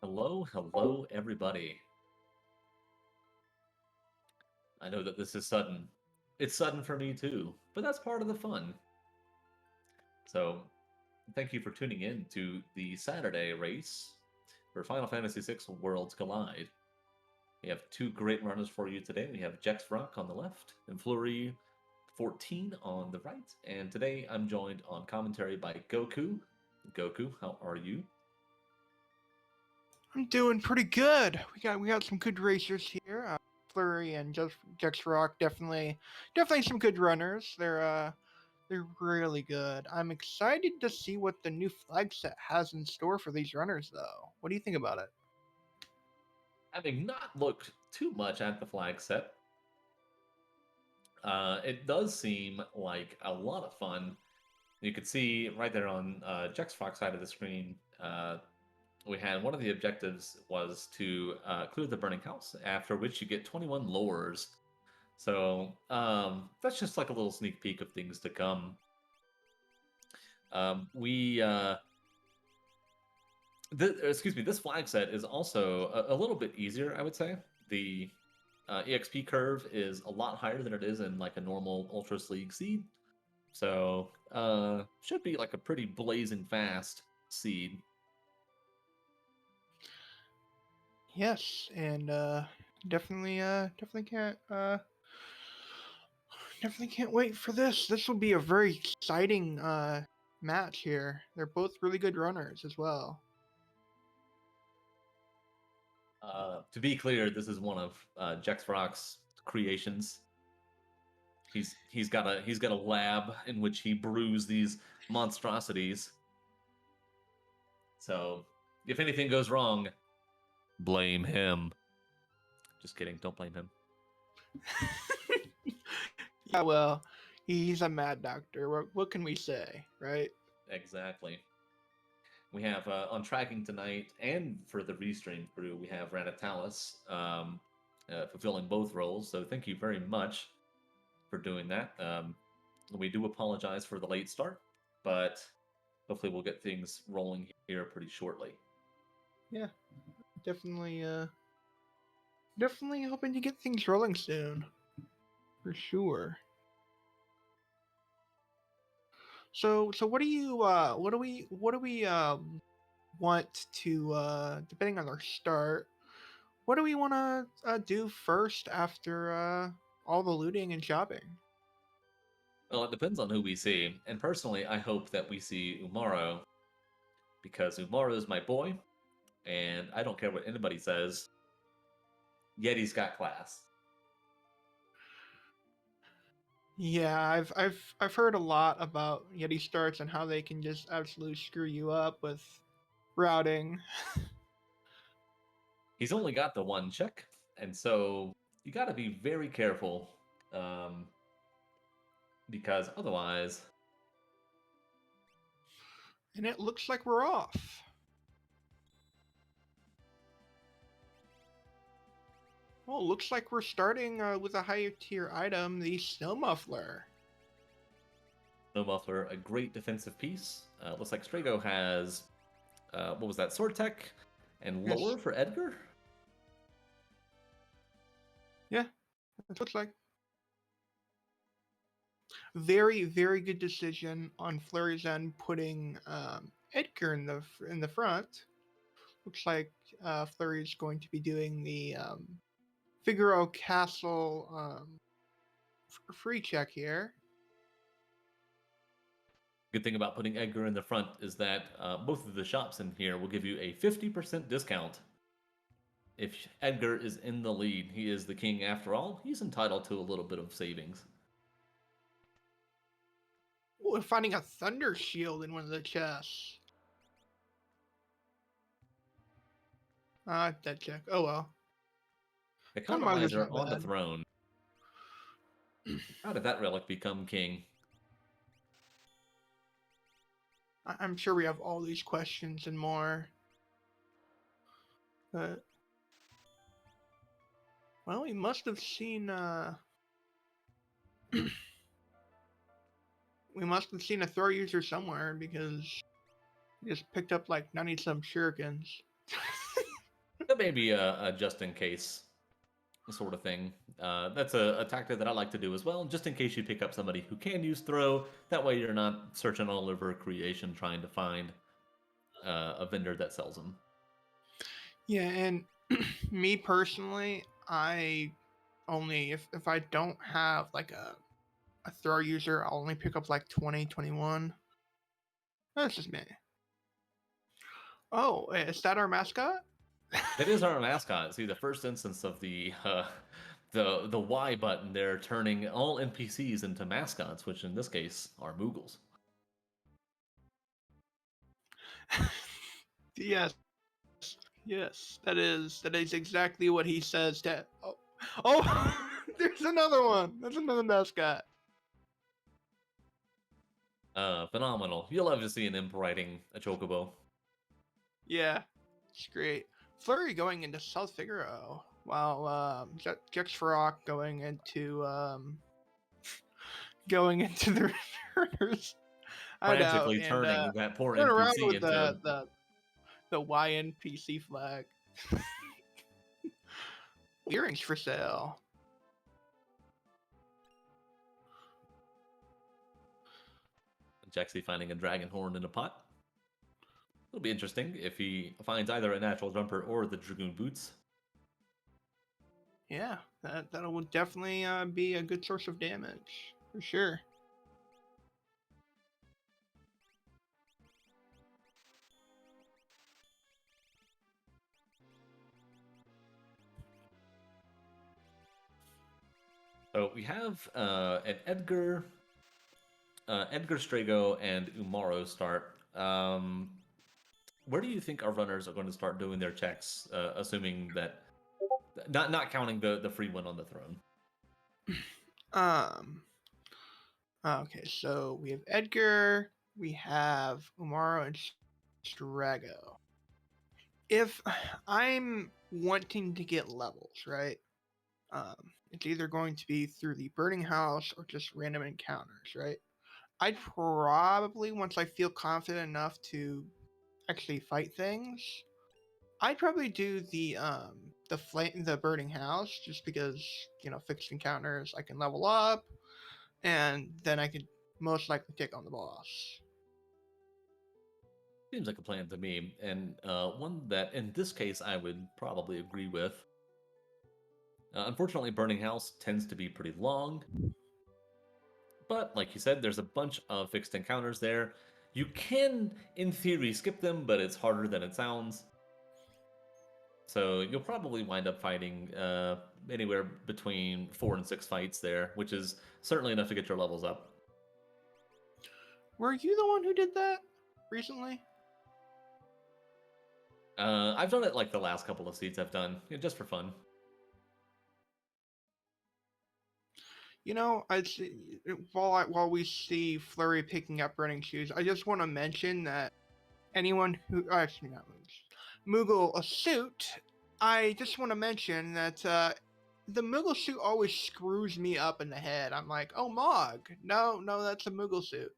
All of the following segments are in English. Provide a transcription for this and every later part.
Hello, everybody. I know that this is sudden. It's sudden for me too, but that's part of the fun. So, thank you for tuning in to the Saturday race for Final Fantasy VI Worlds Collide. We have two great runners for you today. We have Jex Rock on the left and Flurry 14 on the right. And today I'm joined on commentary by Goku. Goku, how are you? I'm doing pretty good. We got some good racers here. Flurry and Jex Rock definitely some good runners. They're really good. I'm excited to see what the new flag set has in store for these runners, though. What do you think about it? Having not looked too much at the flag set, it does seem like a lot of fun. You could see right there on Jack's Fox side of the screen, we had one of the objectives was to clear the burning house, after which you get 21 lures. So that's just like a little sneak peek of things to come. This flag set is also a little bit easier, I would say. The EXP curve is a lot higher than it is in like a normal Ultras League seed. So, should be like a pretty blazing fast seed. Yes, and definitely can't wait for this. This will be a very exciting match here. They're both really good runners as well. To be clear, this is one of Jex Rock's creations. He's got a lab in which he brews these monstrosities. So if anything goes wrong, blame him. Just kidding. Don't blame him. Yeah, well, he's a mad doctor. What can we say, right? Exactly. We have on tracking tonight and for the restream crew, we have Ranatalis fulfilling both roles. So thank you very much for doing that. We do apologize for the late start, but hopefully we'll get things rolling here pretty shortly. Yeah, definitely hoping to get things rolling soon, for sure. So what do you what do we want to depending on our start? What do we want to do first after all the looting and shopping? Well, it depends on who we see, and personally, I hope that we see Umaro, because Umaro is my boy, and I don't care what anybody says. Yeti's got class. Yeah, I've heard a lot about Yeti starts and how they can just absolutely screw you up with routing. He's only got the one check, and so you got to be very careful, because otherwise, And it looks like we're off. Well, looks like we're starting with a higher tier item, the Snow Muffler. no muffler, a great defensive piece. Looks like Strago has what was that, sword tech, and Yes. lower for Edgar. Yeah, it looks like. Very, very good decision on Flurry's end, putting Edgar in the front. Looks like Flurry's going to be doing the Figaro Castle free check here. Good thing about putting Edgar in the front is that both of the shops in here will give you a 50% discount. If Edgar is in the lead, he is the king after all. He's entitled to a little bit of savings. We're finding a Thunder Shield in one of the chests. Dead check. Oh well. Economizer on the throne. How did that relic become king? I'm sure we have all these questions and more. But well, we must have seen we must have seen a throw user somewhere because he just picked up like 90 some shurikens. That may be a just in case sort of thing. That's a tactic that I like to do as well, just in case you pick up somebody who can use throw. That way you're not searching all over creation trying to find a vendor that sells them. Yeah, and me personally, I only if I don't have like a throw user, I'll only pick up like 20, 21. That's just me. Oh, is that our mascot? That is our mascot. See, the first instance of the Y button there turning all NPCs into mascots, which in this case are Moogles. Yes, yes, that is exactly what he says. To oh, there's another one. There's another mascot. Phenomenal. You'll love to see an imp riding a chocobo. Yeah, it's great. Flurry going into South Figaro, while Jexfarok going into the returners. I know, Frantically and turning that poor going around NPC with into the YNPC flag. Earrings for sale. Jaxie finding a dragon horn in a pot. It'll be interesting if he finds either a natural jumper or the dragoon boots. Yeah, that would definitely be a good source of damage for sure. So we have an Edgar Strago and Umaro start. Where do you think our runners are going to start doing their checks, assuming that not counting the free one on the throne? Um. Okay, so we have Edgar, we have Umaro and Strago. If I'm wanting to get levels, right? It's either going to be through the burning house or just random encounters, right? I'd probably, once I feel confident enough to actually fight things, I'd probably do the burning house, just because fixed encounters I can level up, and then I could most likely take on the boss. Seems like a plan to me, and one that in this case I would probably agree with. Unfortunately, Burning House tends to be pretty long, but like you said, there's a bunch of fixed encounters there. You can, in theory, skip them, but it's harder than it sounds. So you'll probably wind up fighting anywhere between 4 and 6 fights there, which is certainly enough to get your levels up. Were you the one who did that recently? I've done it like the last couple of seeds I've done, just for fun. While we see Flurry picking up running shoes, I just want to mention that anyone who actually not Moogle a suit. I just want to mention that the Moogle suit always screws me up in the head. I'm like, oh, Mog. No, that's a Moogle suit.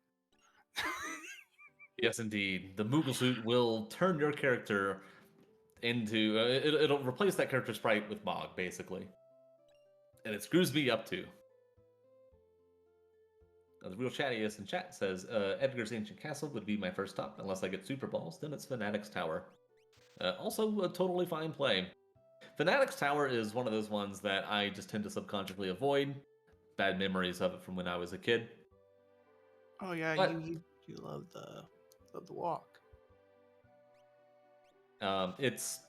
Yes, indeed. The Moogle suit will turn your character into... it'll replace that character sprite with Mog, basically. And it screws me up, too. The real chattiest in chat says, Edgar's Ancient Castle would be my first stop. Unless I get Super Balls, then it's Fanatic's Tower. Also, a totally fine play. Fanatic's Tower is one of those ones that I just tend to subconsciously avoid. Bad memories of it from when I was a kid. Oh yeah, but, you love the walk. It's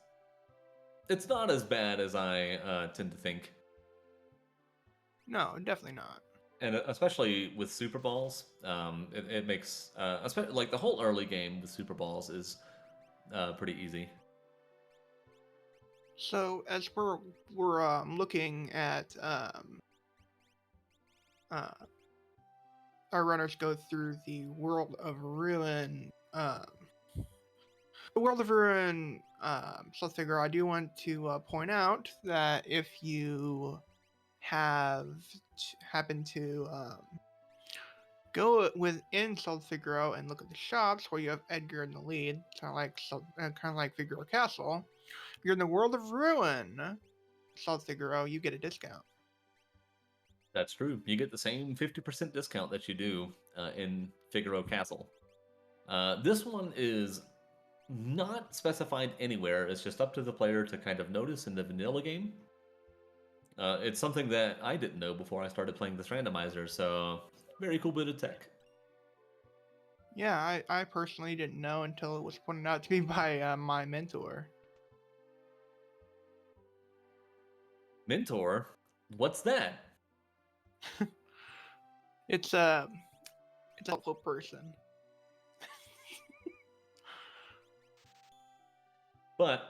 not as bad as I tend to think. No, definitely not. And especially with Super Balls, it makes especially like the whole early game with Super Balls is pretty easy. So as we're looking at our runners go through the World of Ruin, South Figure, I do want to point out that if you happen to go within South Figaro and look at the shops where you have Edgar in the lead, kind of like Figaro Castle, If you're in the world of Ruin, Salt Figaro, you get a discount. That's true. You get the same 50% discount that you do in Figaro Castle. This one is not specified anywhere. It's just up to the player to kind of notice in the vanilla game. It's something that I didn't know before I started playing this randomizer, so very cool bit of tech. Yeah, I personally didn't know until it was pointed out to me by my mentor. Mentor? What's that? It's a helpful person. But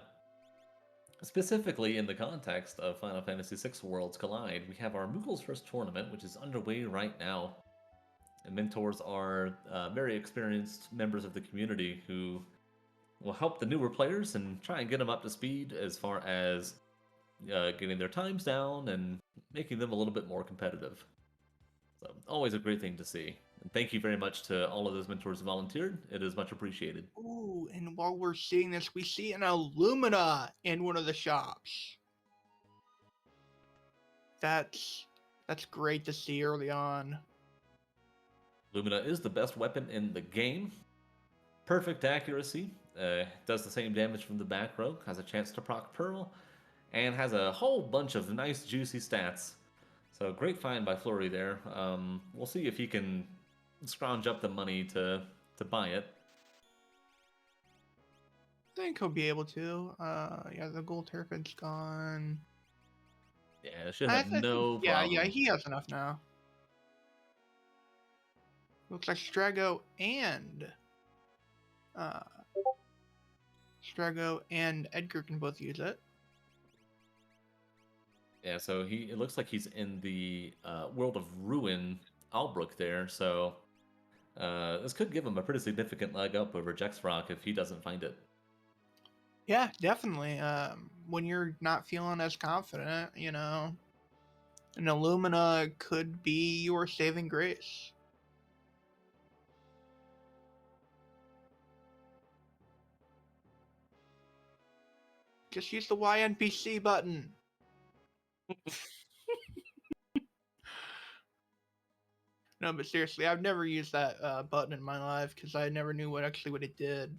specifically in the context of Final Fantasy VI Worlds Collide, we have our Moogle's First tournament, which is underway right now. And mentors are very experienced members of the community who will help the newer players and try and get them up to speed as far as getting their times down and making them a little bit more competitive. So, always a great thing to see. And thank you very much to all of those mentors who volunteered. It is much appreciated. Ooh, and while we're seeing this, we see an Illumina in one of the shops. That's great to see early on. Lumina is the best weapon in the game. Perfect accuracy. Does the same damage from the back row. Has a chance to proc Pearl. And has a whole bunch of nice juicy stats. So great find by Flurry there. We'll see if he can scrounge up the money to buy it. I think he'll be able to. Yeah, the gold turret's gone. Yeah, it should have no problem. Yeah, he has enough now. Looks like Strago and Edgar can both use it. Yeah, so it looks like he's in the world of Ruin Albrook there, so this could give him a pretty significant leg up over Jexrock if he doesn't find it. Yeah, definitely. When you're not feeling as confident, you know, an Illumina could be your saving grace. Just use the YNPC button. No, but seriously, I've never used that button in my life because I never knew what it did.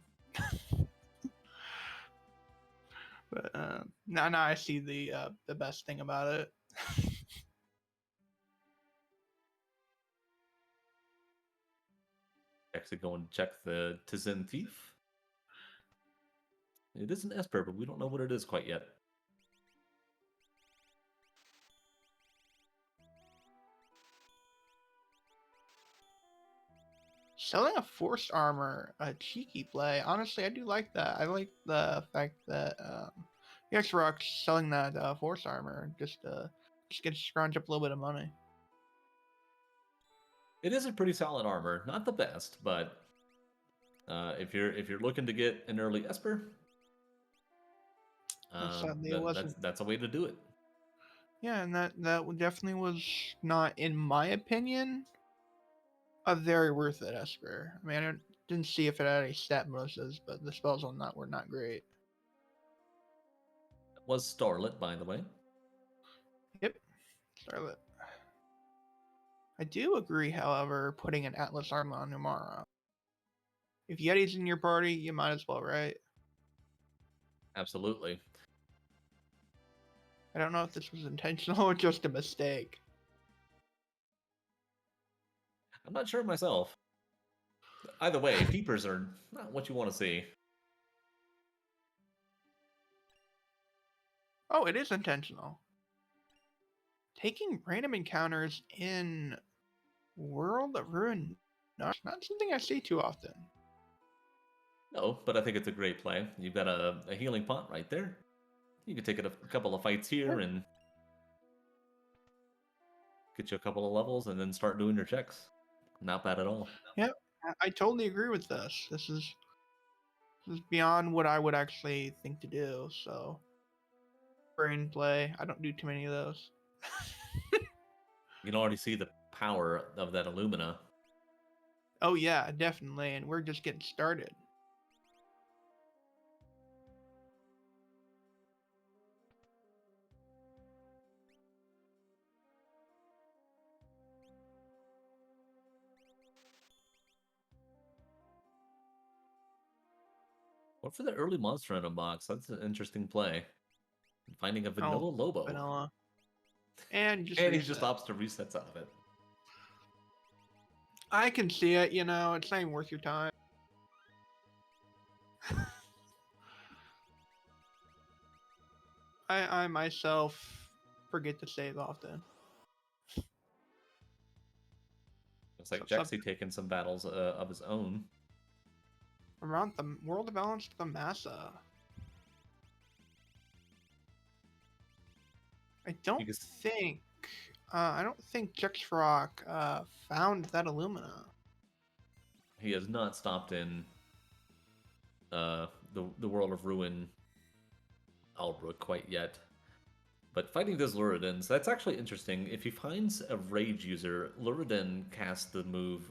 But now I see the best thing about it. Actually, go and check the Tizen Thief. It is an Esper, but we don't know what it is quite yet. Selling a force armor, a cheeky play. Honestly, I do like that. I like the fact that X-Rock's selling that force armor just get to scrounge up a little bit of money. It is a pretty solid armor, not the best, but if you're looking to get an early Esper, that's a way to do it. Yeah, and that definitely was not, in my opinion, a very worth it Esper. I mean, I didn't see if it had any stat bonuses, but the spells on that were not great. It was Starlet, by the way. Yep, Starlet. I do agree, however, putting an Atlas armor on Umara. If Yeti's in your party, you might as well, right? Absolutely. I don't know if this was intentional or just a mistake. I'm not sure myself. Either way, peepers are not what you want to see. Oh, it is intentional. Taking random encounters in World of Ruin, not something I see too often. No, but I think it's a great play. You've got a healing pot right there. You can take it a couple of fights here and get you a couple of levels and then start doing your checks. Not bad at all. Yep, I totally agree with this. This is beyond what I would actually think to do, so brain play. I don't do too many of those. You can already see the power of that Illumina. Oh yeah, definitely, and we're just getting started. What for the early monster in a box? That's an interesting play. Finding a Oh, vanilla Lobo. vanilla. And just And he just reset. opts to resets out of it. I can see it, you know, it's not even worth your time. I myself forget to save often. Looks like So, Jaxie taking some battles of his own. around the world balance the massa. I don't Can... think I don't think Jexrock found that Illumina. He has not stopped in the world of Ruin Albrook quite yet. But fighting those Luridans, that's actually interesting. If he finds a Rage user, Luridin casts the move,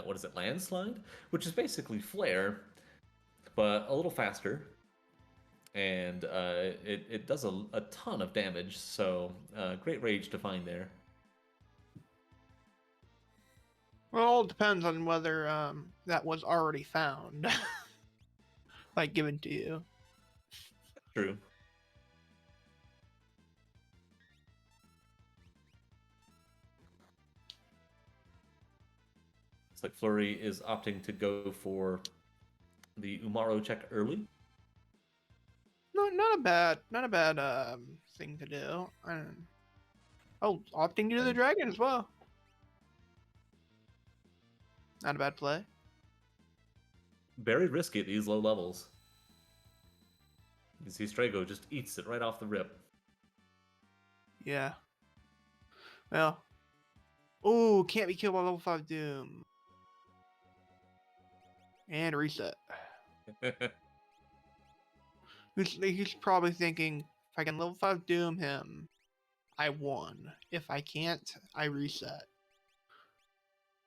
what is it, Landslide? Which is basically Flare, but a little faster. And it does a ton of damage, so great Rage to find there. Well, it all depends on whether that was already found. Like given to you. True. It's like Flurry is opting to go for the Umaro check early. No, not a bad thing to do. Oh, opting to do the dragon as well. Not a bad play. Very risky at these low levels. You see Strago just eats it right off the rip. Yeah. Well. Oh, can't be killed by level 5 Doom. And reset. He's probably thinking, if I can level 5 Doom him, I won. If I can't, I reset.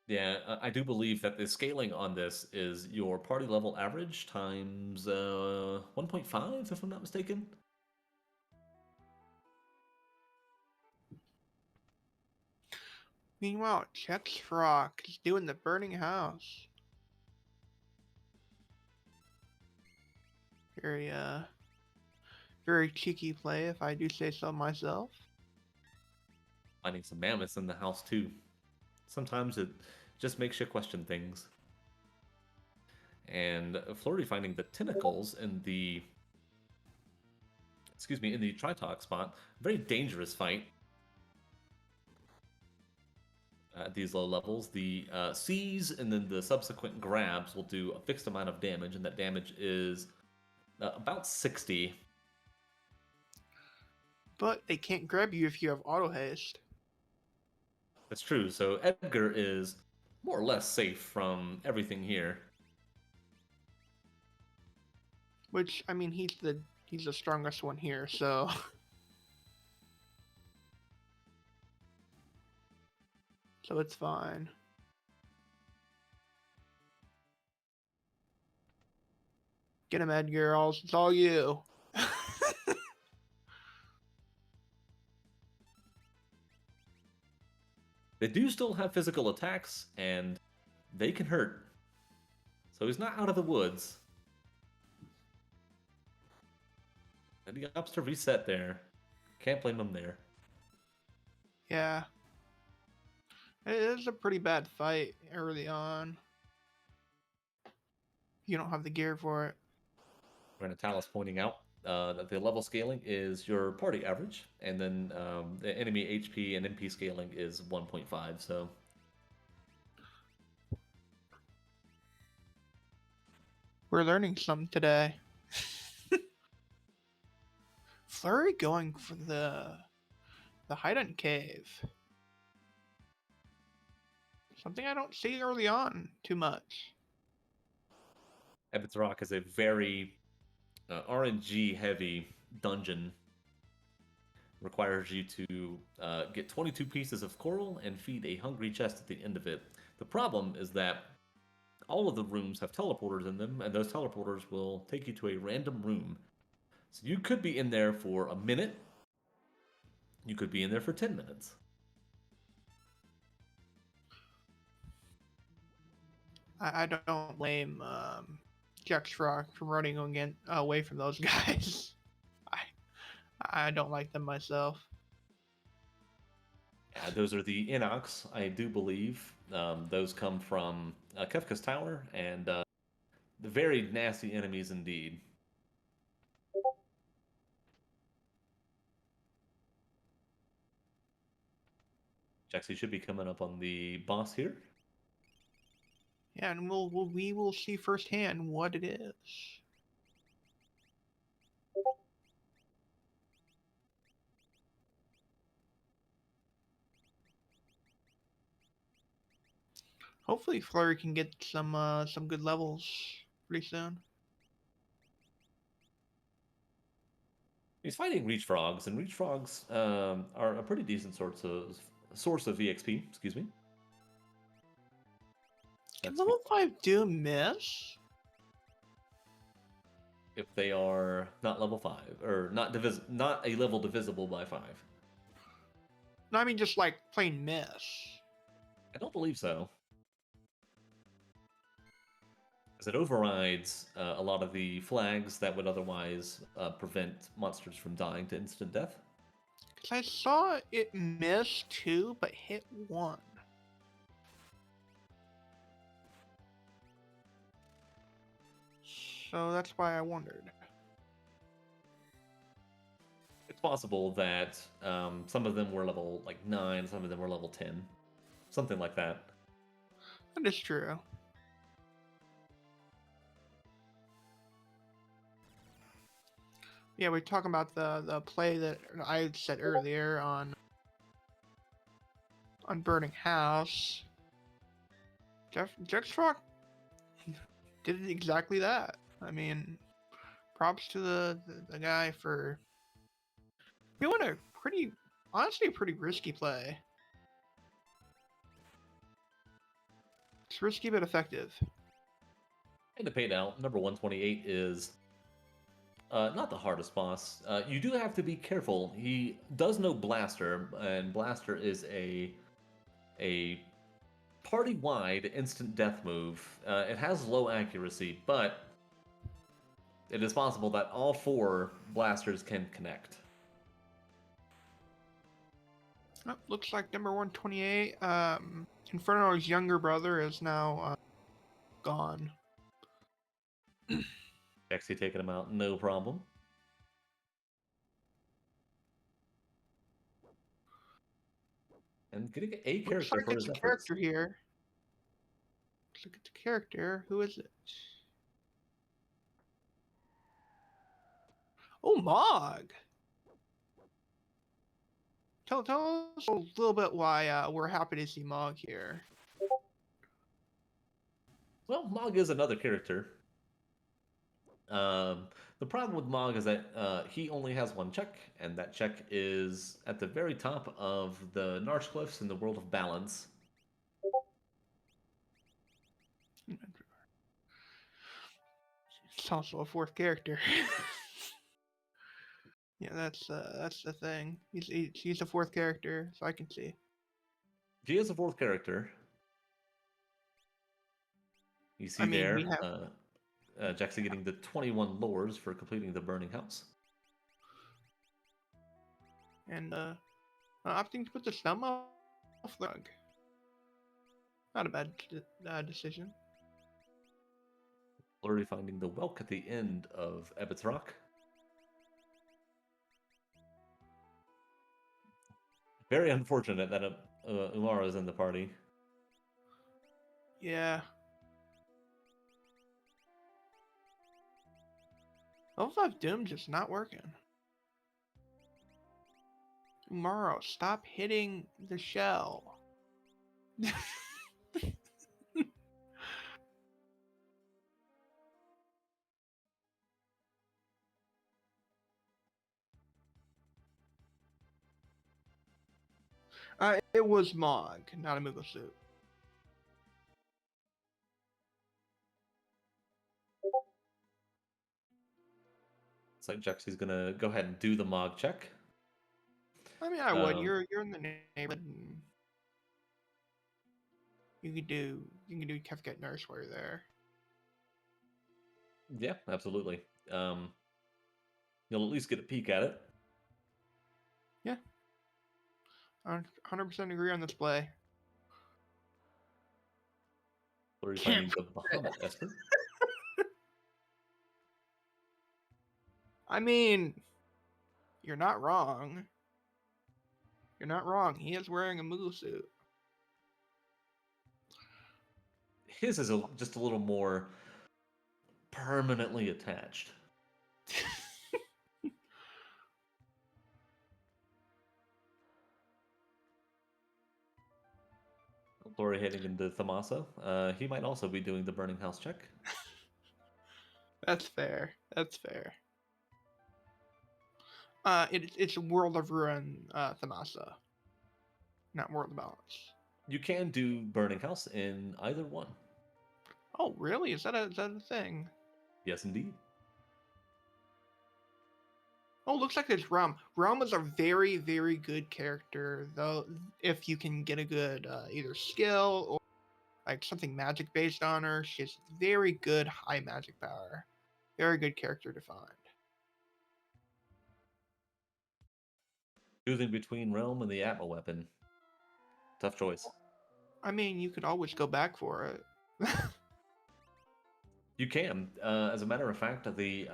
Yeah, I do believe that the scaling on this is your party level average times 1.5, if I'm not mistaken. Meanwhile, Chexrock is doing the burning house. Very, very cheeky play, if I do say so myself. Finding some mammoths in the house, too. Sometimes it just makes you question things. And Flurry finding the tentacles in the... Excuse me, in the Tritok spot. Very dangerous fight. At these low levels, the C's and then the subsequent grabs will do a fixed amount of damage, and that damage is about 60. But they can't grab you if you have auto haste. That's true. So Edgar is more or less safe from everything here. Which, I mean, he's the strongest one here, so so it's fine. Get him, Edgar. It's all you. They do still have physical attacks, and they can hurt. So he's not out of the woods. And he opts to reset there. Can't blame him there. Yeah. It is a pretty bad fight early on. You don't have the gear for it. Renatalis pointing out that the level scaling is your party average, and then the enemy HP and MP scaling is 1.5, so... We're learning some today. Flurry going for the hide-in cave. Something I don't see early on too much. Ebon's Rock is a very RNG-heavy dungeon. Requires you to get 22 pieces of coral and feed a hungry chest at the end of it. The problem is that all of the rooms have teleporters in them, and those teleporters will take you to a random room. So you could be in there for a minute. You could be in there for 10 minutes. I don't blame Jack's Rock from running again away from those guys. I don't like them myself. Yeah, those are the Inox, I do believe. Those come from Kefka's Tower, and the very nasty enemies indeed. Jaxie should be coming up on the boss here. Yeah, and we will see firsthand what it is. Hopefully, Flurry can get some good levels pretty soon. He's fighting Reach Frogs, and Reach Frogs are a pretty decent source of EXP. Excuse me. Can That's level 5 Doom miss? if they are not level 5 or not a level divisible by 5. No, I mean just like plain miss. I don't believe so, because it overrides a lot of the flags that would otherwise prevent monsters from dying to instant death. Because I saw it miss 2, but hit 1. So that's why I wondered. It's possible that some of them were level like 9, some of them were level 10, something like that. That is true. Yeah, we're talking about the play that I said earlier on Burning House. Jack's Rock did exactly that. I mean, props to the guy for doing a honestly, pretty risky play. It's risky but effective. And to pay out, number 128 is not the hardest boss. You do have to be careful. He does know Blaster, and Blaster is a party-wide instant death move. It has low accuracy, but it is possible that all 4 blasters can connect. Oh, looks like number 128, Inferno's younger brother is now gone. Actually taking him out, no problem. And getting a Looks character like for it's his a efforts. character here. Looks like it's a character. Who is it? Oh, Mog! Tell us a little bit why we're happy to see Mog here. Well, Mog is another character. The problem with Mog is that he only has one check, and that check is at the very top of the Narsh Cliffs in the World of Balance. It's also a 4th character. Yeah, that's the thing. He's a 4th character, so I can see. He is a 4th character. You see I mean, we there, have Jackson getting the 21 lores for completing the Burning House. and opting to put the stem off the rug. Not a bad decision. Already finding the Welk at the end of Ebbett's Rock. Very unfortunate that Umara is in the party. Yeah. Level 5 Doom just not working. Umaro, stop hitting the shell. It was Mog, not a Moogle suit. It's like Jaxie's gonna go ahead and do the Mog check. I mean, I would. You're in the neighborhood. And you can do Kefka Nurse while you're there. Yeah, absolutely. Um, you'll at least get a peek at it. Yeah, I 100% agree on this play. Flurry Can't. finding the Bahamut Esper. I mean, you're not wrong. You're not wrong. He is wearing a Moogle suit. His is just a little more permanently attached. Flurry heading into Thamasa. He might also be doing the Burning House check. That's fair. That's fair. It's World of Ruin, Thamasa, not World of Balance. You can do Burning House in either one. Oh, really? Is that a thing? Yes, indeed. Oh, looks like it's Rum. Rum is a very, very good character, though. If you can get a good either skill or like something magic based on her, she's very good high magic power. Very good character to find. Choosing between Realm and the Atma weapon. Tough choice. I mean, you could always go back for it. You can. As a matter of fact, the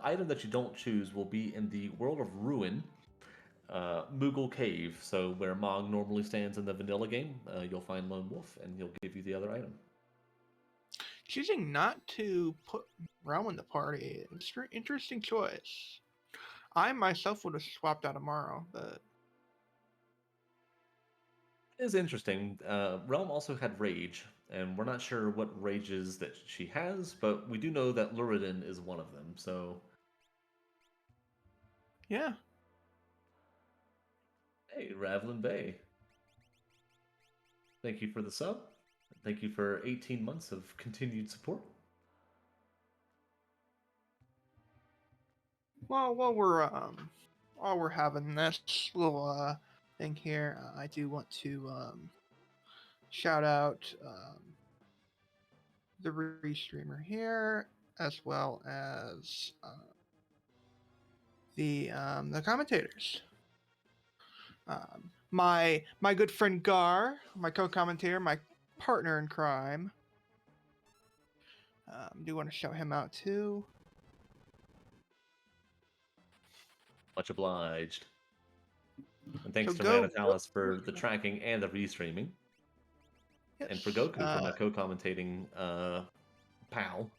item that you don't choose will be in the World of Ruin, Moogle Cave. So where Mog normally stands in the vanilla game, you'll find Lone Wolf, and he'll give you the other item. Choosing not to put Realm in the party, interesting choice. I myself would have swapped out tomorrow, but It is interesting. Realm also had Rage, and we're not sure what rages that she has, but we do know that Luridin is one of them. So, yeah. hey, Ravlin Bay, thank you for the sub. Thank you for 18 months of continued support. Well, while we're having this little thing here, I do want to shout out the restreamer here, as well as the commentators. My good friend Gar, my co-commentator, my partner in crime. Do want to shout him out too. Much obliged. And thanks So to go. Manitalis for the tracking and the restreaming. Yes. And for Goku for my co-commentating pal.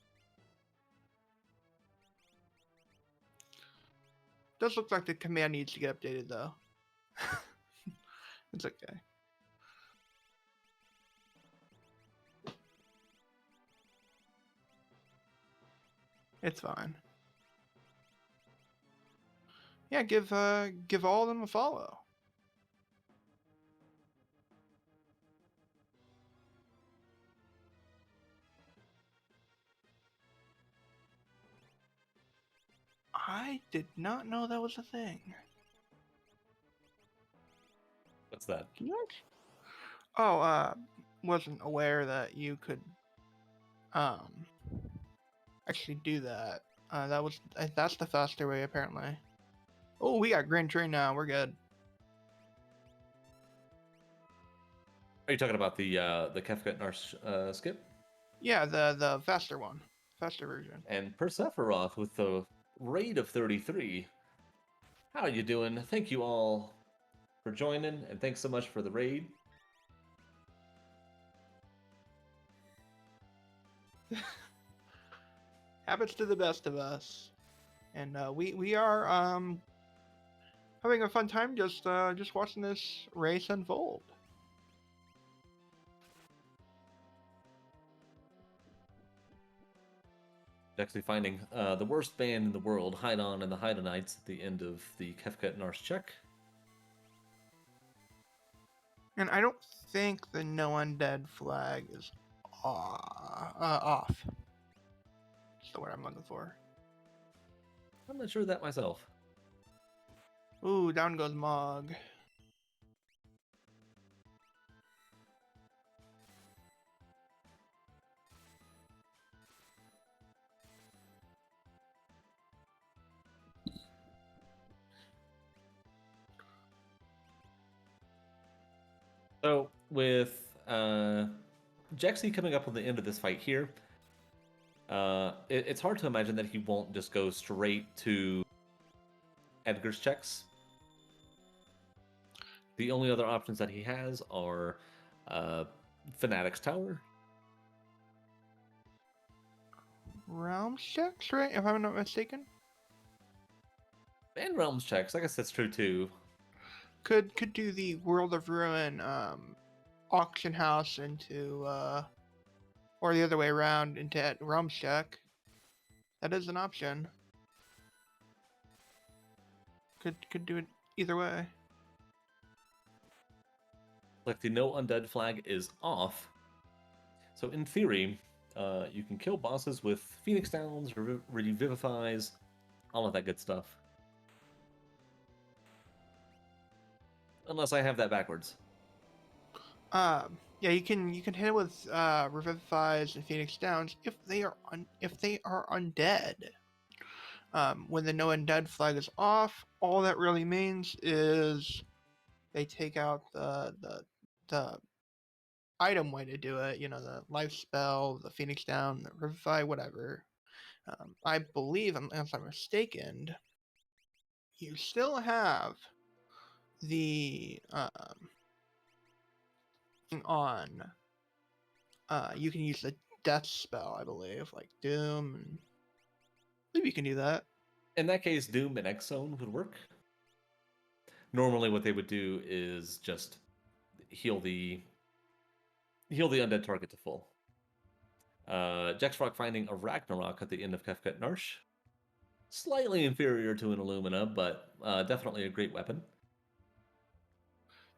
Does look like the command needs to get updated though. It's okay. It's fine. Yeah, give all of them a follow. I did not know that was a thing. What's that? Oh, wasn't aware that you could um actually do that. That's the faster way apparently. Oh, we got Grand Train now. We're good. Are you talking about the Kefka and our skip? Yeah, the faster one, faster version. And Persephoroth with the raid of 33. How are you doing? Thank you all for joining, and thanks so much for the raid. Happens to the best of us, and we are having a fun time just watching this race unfold. Actually finding the worst band in the world, Hide On and the Hydonites, at the end of the Kefka and Ars check. And I don't think the no undead flag is off. That's the word I'm looking for. I'm not sure of that myself. Ooh, down goes Mog. So with Jexy coming up on the end of this fight here, it's hard to imagine that he won't just go straight to Edgar's checks. The only other options that he has are Fanatic's Tower. Realms checks, right? If I'm not mistaken. And Realms checks. I guess that's true too. Could do the World of Ruin auction house into or the other way around into Realms check. That is an option. Could do it either way. Like the no undead flag is off. So in theory, you can kill bosses with Phoenix Downs, Revivifies, all of that good stuff. Unless I have that backwards. Yeah, you can hit it with Revivifies and Phoenix Downs if they are undead. When the no undead flag is off, all that really means is they take out the item way to do it. You know, the life spell, the Phoenix Down, the Revivify, whatever. I believe, unless I'm mistaken, you still have the thing on. You can use the death spell, I believe, like Doom. And I believe you can do that. In that case, Doom and X Zone would work. Normally, what they would do is just heal the undead target to full. Jexrock finding a Ragnarok at the end of Kefka Narsh. Slightly inferior to an Illumina, but definitely a great weapon.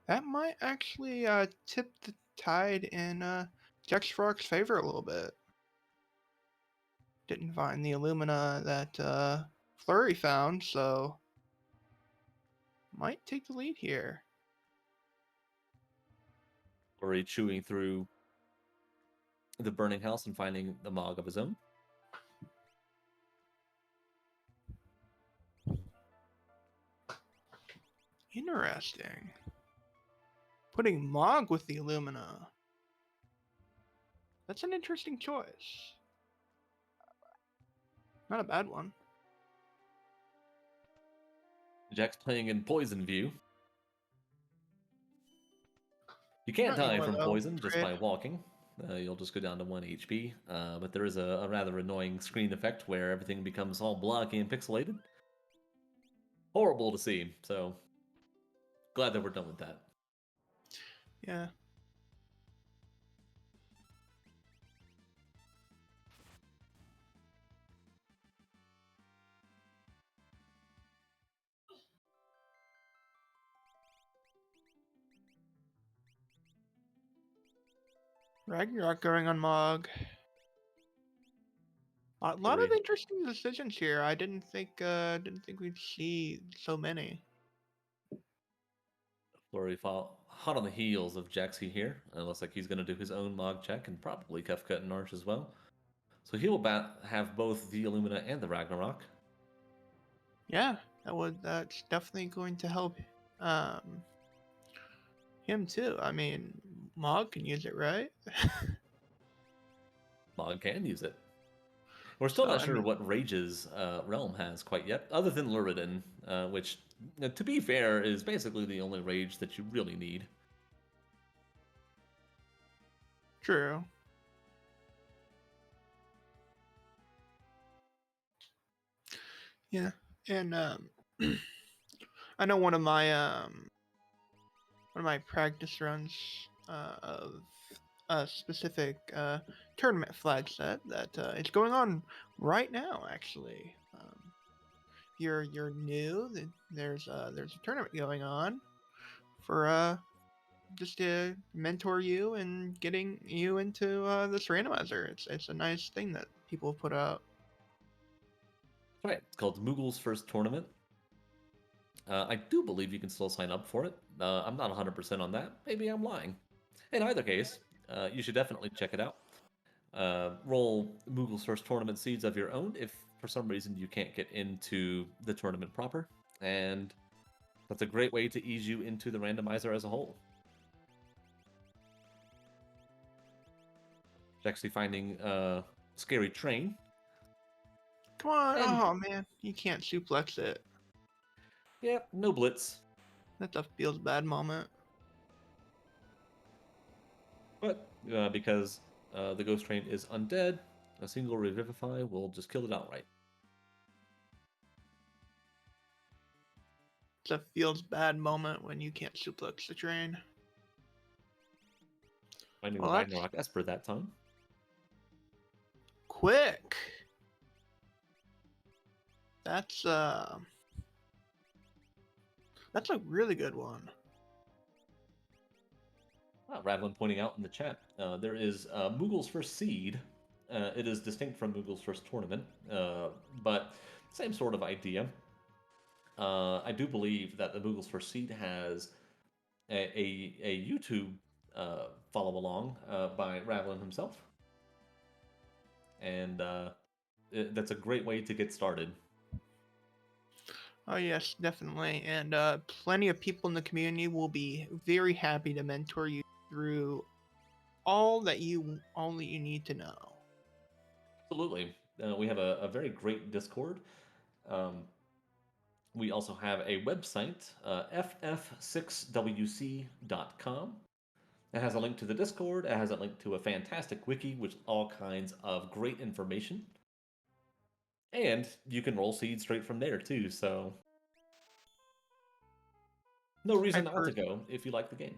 That might actually tip the tide in Jexrock's favor a little bit. Didn't find the Illumina that Flurry found, so might take the lead here. Or chewing through the burning house and finding the Mog of his own. Interesting. Putting Mog with the Illumina. That's an interesting choice. Not a bad one. Jack's playing in Poison View. You can't Not die anymore, from though. poison just Crit. by walking. You'll just go down to 1 HP. But there is a rather annoying screen effect where everything becomes all blocky and pixelated. Horrible to see. So glad that we're done with that. Yeah. Ragnarok going on Mog. A lot of Flurry, interesting decisions here. I didn't think we'd see so many. Flurry hot on the heels of Jaxie here. It looks like he's going to do his own Mog check and probably Kefka and Narsh as well. So he will have both the Illumina and the Ragnarok. Yeah, that's definitely going to help him too. I mean, Mog can use it, right? Mog can use it. We're still So not I sure mean, what Rage's realm has quite yet, other than Luridin, which, to be fair, is basically the only Rage that you really need. true. Yeah, and I know one of my practice runs of a specific tournament flag set that it's going on right now. Actually, if you're new, then there's a tournament going on for just to mentor you and getting you into this randomizer. It's a nice thing that people put out. Right, it's called Moogle's First Tournament. I do believe you can still sign up for it. I'm not 100% on that. Maybe I'm lying. In either case, you should definitely check it out. Roll Moogle's First Tournament seeds of your own if for some reason you can't get into the tournament proper. And that's a great way to ease you into the randomizer as a whole. actually finding a scary train. Come on. And Oh, man. You can't suplex it. yeah, no blitz. That's a feels bad moment. But because the ghost train is undead, a single revivify will just kill it outright. It's a feels bad moment when you can't suplex the train. Finding the Well, that's Ragnarok Esper that time. quick. That's a really good one. Radlin pointing out in the chat, there is Moogle's first seed. It is distinct from Moogle's first tournament, but same sort of idea. I do believe that the Moogle's first seed has a YouTube follow along by Radlin himself, and that's a great way to get started. Oh yes, definitely, and plenty of people in the community will be very happy to mentor you through all that you need to know. Absolutely. We have a very great Discord. Um, we also have a website, ff6wc.com. It has a link to the Discord. It has a link to a fantastic wiki with all kinds of great information. And you can roll seeds straight from there too, so no reason not to go if you like the game.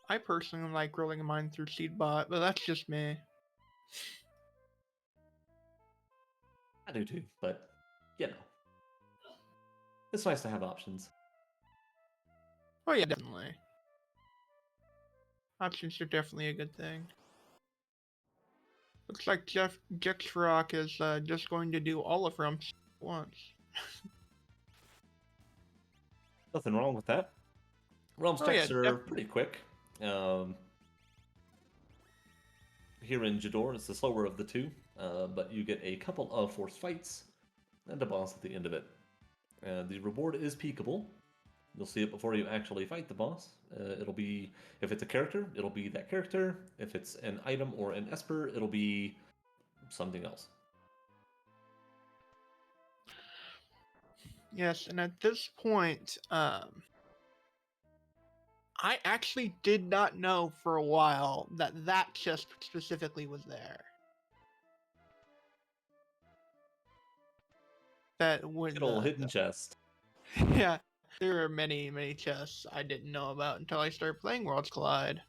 I personally like rolling mine through Seedbot, but that's just me. I do too, but you know, it's nice to have options. Oh yeah, definitely. Options are definitely a good thing. Looks like Jexrock is just going to do all of Rumps at once. Nothing wrong with that. Realms Oh yeah, checks are pretty quick. Here in Jador, it's the slower of the two, but you get a couple of forced fights and a boss at the end of it. The reward is peakable. You'll see it before you actually fight the boss. It'll be, if it's a character, it'll be that character. If it's an item or an Esper, it'll be something else. Yes, and at this point, I actually did not know for a while that chest specifically was there. That when Good old hidden chest. yeah, there are many chests I didn't know about until I started playing Worlds Collide.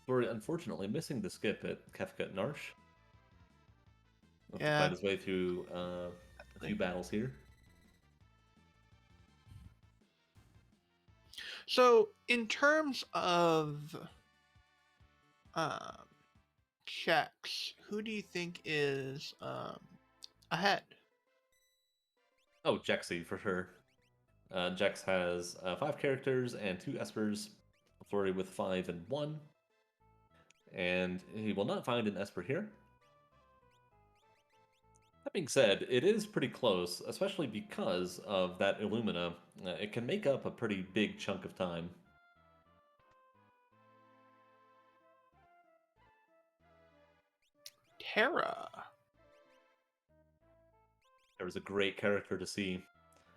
We're unfortunately missing the skip at Kefka Narsh. We'll have to Yeah. fight his way through a few battles here. So, in terms of um, checks, who do you think is ahead? Oh, Jexy for sure. Jex has 5 characters and 2 Espers, Flurry with 5 and 1. And he will not find an Esper here. That being said, it is pretty close, especially because of that Illumina. It can make up a pretty big chunk of time. Terra. There is a great character to see.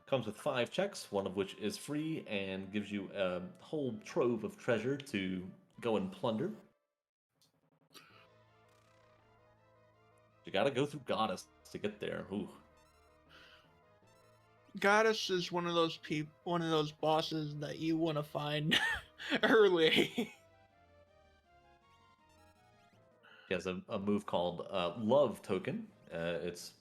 Comes with 5 checks, one of which is free and gives you a whole trove of treasure to go and plunder. You gotta go through Goddess to get there. Ooh. Goddess is one of those bosses that you want to find early. She has a move called Love Token. It's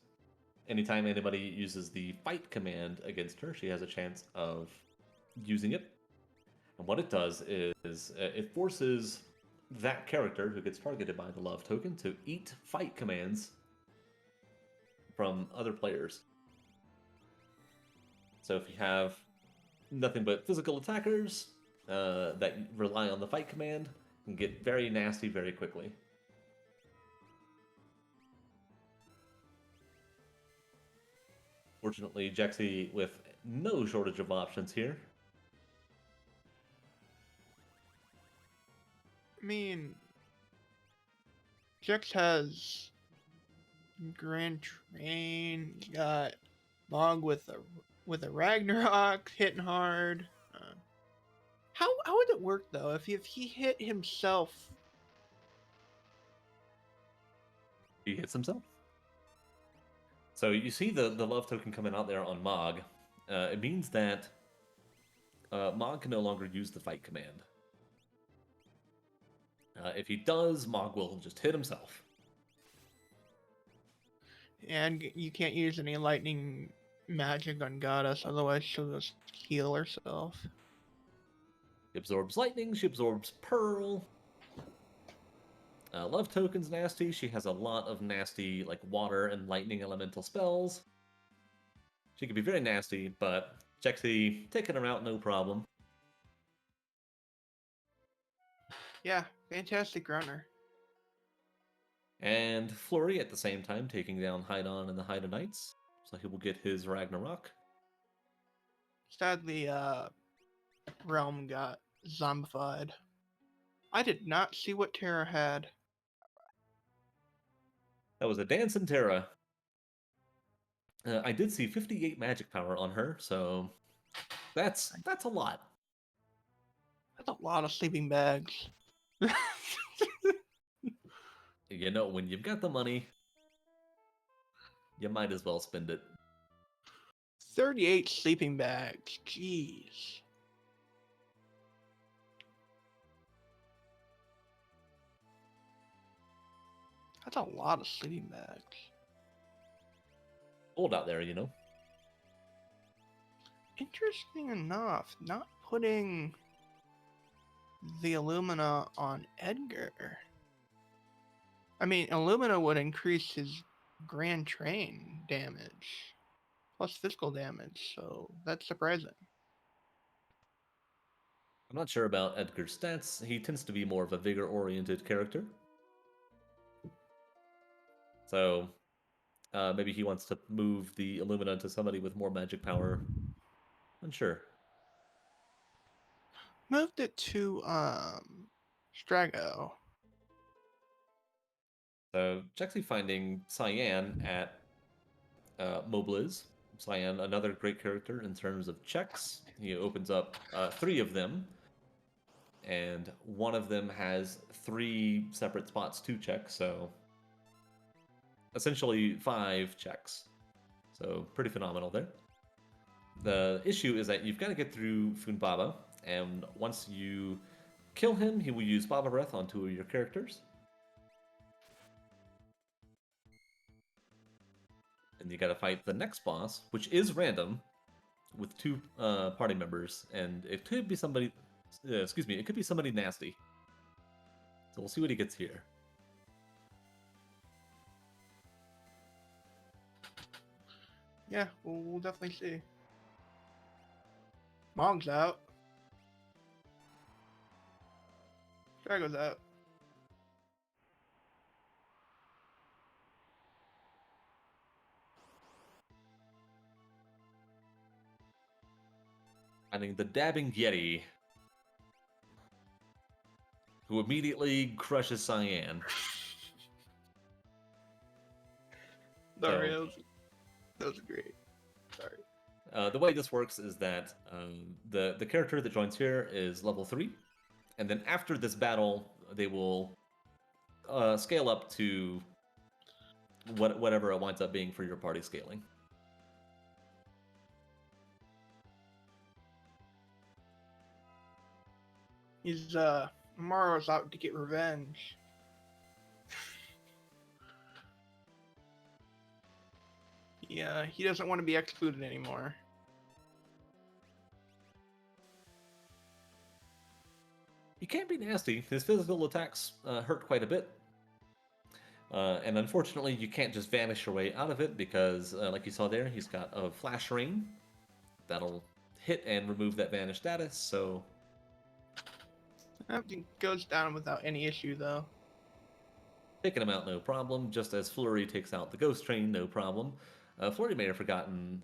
anytime anybody uses the fight command against her, she has a chance of using it. And what it does is it forces that character who gets targeted by the Love Token to eat fight commands from other players. So if you have nothing but physical attackers that rely on the fight command, it can get very nasty very quickly. Fortunately, Jexy with no shortage of options here. I mean, Jix has Grand Train. He's got Mog with a Ragnarok hitting hard. How would it work though if he hit himself? He hits himself. So you see the love token coming out there on Mog. It means that Mog can no longer use the fight command. If he does, Mog will just hit himself. And you can't use any lightning magic on Goddess, otherwise she'll just heal herself. She absorbs lightning, she absorbs pearl. Love token's nasty. She has a lot of nasty, like, water and lightning elemental spells. She can be very nasty, but Jexy taking her out no problem. Yeah, fantastic runner. And Flurry at the same time taking down Hydon and the Hyda Knights. So he will get his Ragnarok. Sadly, Realm got zombified. I did not see what Terra had. That was a Dancing Terra. I did see 58 magic power on her, so that's a lot. That's a lot of sleeping bags. You know, when you've got the money, you might as well spend it. 38 sleeping bags. Jeez. That's a lot of sleeping bags. Cold out there, you know. Interesting enough, not putting the Illumina on Edgar. I mean, Illumina would increase his Grand Train damage, plus physical damage, so that's surprising. I'm not sure about Edgar's stats. He tends to be more of a vigor-oriented character. So, maybe he wants to move the Illumina to somebody with more magic power. Unsure. Moved it to, Strago. So, Jexy finding Cyan at Mobliz. Cyan, another great character in terms of checks. He opens up 3 of them, and one of them has 3 separate spots to check, so essentially 5 checks. So pretty phenomenal there. The issue is that you've got to get through Funbaba, and once you kill him, he will use Baba Breath on 2 of your characters. And you got to fight the next boss, which is random, with 2 party members, and it could be somebody. Excuse me, it could be somebody nasty. So we'll see what he gets here. Yeah, we'll definitely see. Mog's out. Strago's out. Finding the Dabbing Yeti, who immediately crushes Cyan. Sorry, that was great. Sorry. The way this works is that the character that joins here is level 3, and then after this battle, they will scale up to whatever it winds up being for your party scaling. He's Maro's out to get revenge. Yeah, he doesn't want to be excluded anymore. He can be nasty. His physical attacks hurt quite a bit. And unfortunately, you can't just vanish your way out of it because, like you saw there, he's got a flash rain that'll hit and remove that vanish status, so... Everything goes down without any issue, though. Taking him out, no problem. Just as Flurry takes out the Ghost Train, no problem. Flurry may have forgotten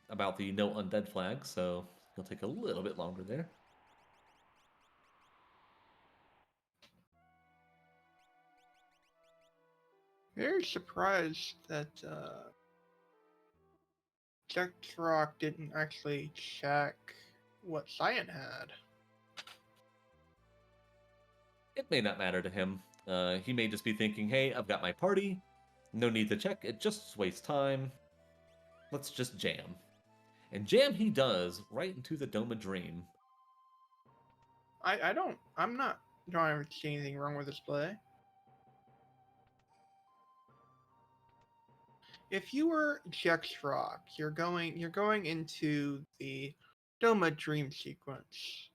about the no undead flag, so he'll take a little bit longer there. Very surprised that Rock didn't actually check what Cyan had. It may not matter to him. He may just be thinking, hey, I've got my party. No need to check. It just wastes time. Let's just jam. And jam he does right into the Doma Dream. I'm not trying to see anything wrong with this play. If you were Rock, you're going into the Doma Dream sequence.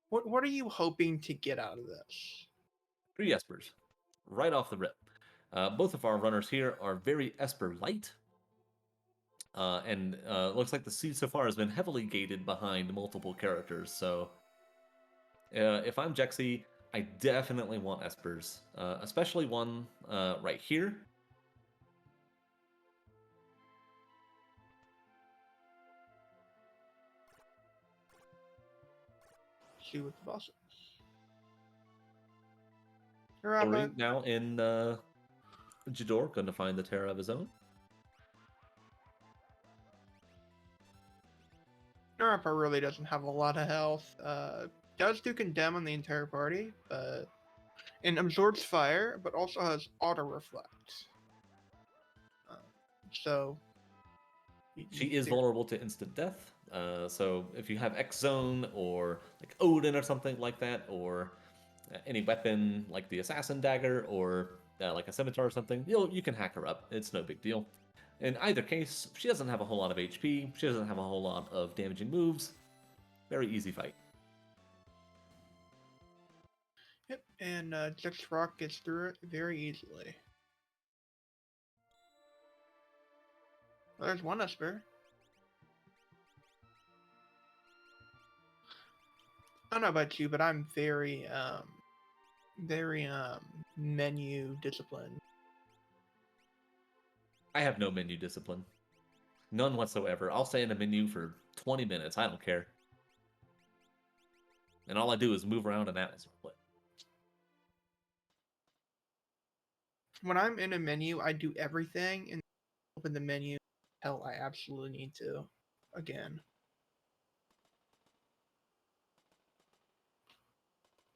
What are you hoping to get out of this? 3 Espers. Right off the rip. Both of our runners here are very Esper light. And looks like the seed so far has been heavily gated behind multiple characters. So if I'm Jexy, I definitely want Espers, especially one right here. See what the boss is. Flurry now in Jador, going to find the Terra of his own. Narapa really doesn't have a lot of health. Does do condemn on the entire party, but and absorbs fire, but also has auto reflect. So She is vulnerable to instant death. So if you have X Zone or like Odin or something like that, or any weapon like the Assassin Dagger or like a Scimitar or something, you can hack her up. It's no big deal. In either case, she doesn't have a whole lot of HP. She doesn't have a whole lot of damaging moves. Very easy fight. Yep, and Rock gets through it very easily. Well, there's one Esper. I don't know about you, but I'm very menu disciplined. I have no menu discipline. None whatsoever. I'll stay in a menu for 20 minutes. I don't care. And all I do is move around an Atlas replay. When I'm in a menu, I do everything and open the menu. Hell, I absolutely need to. Again.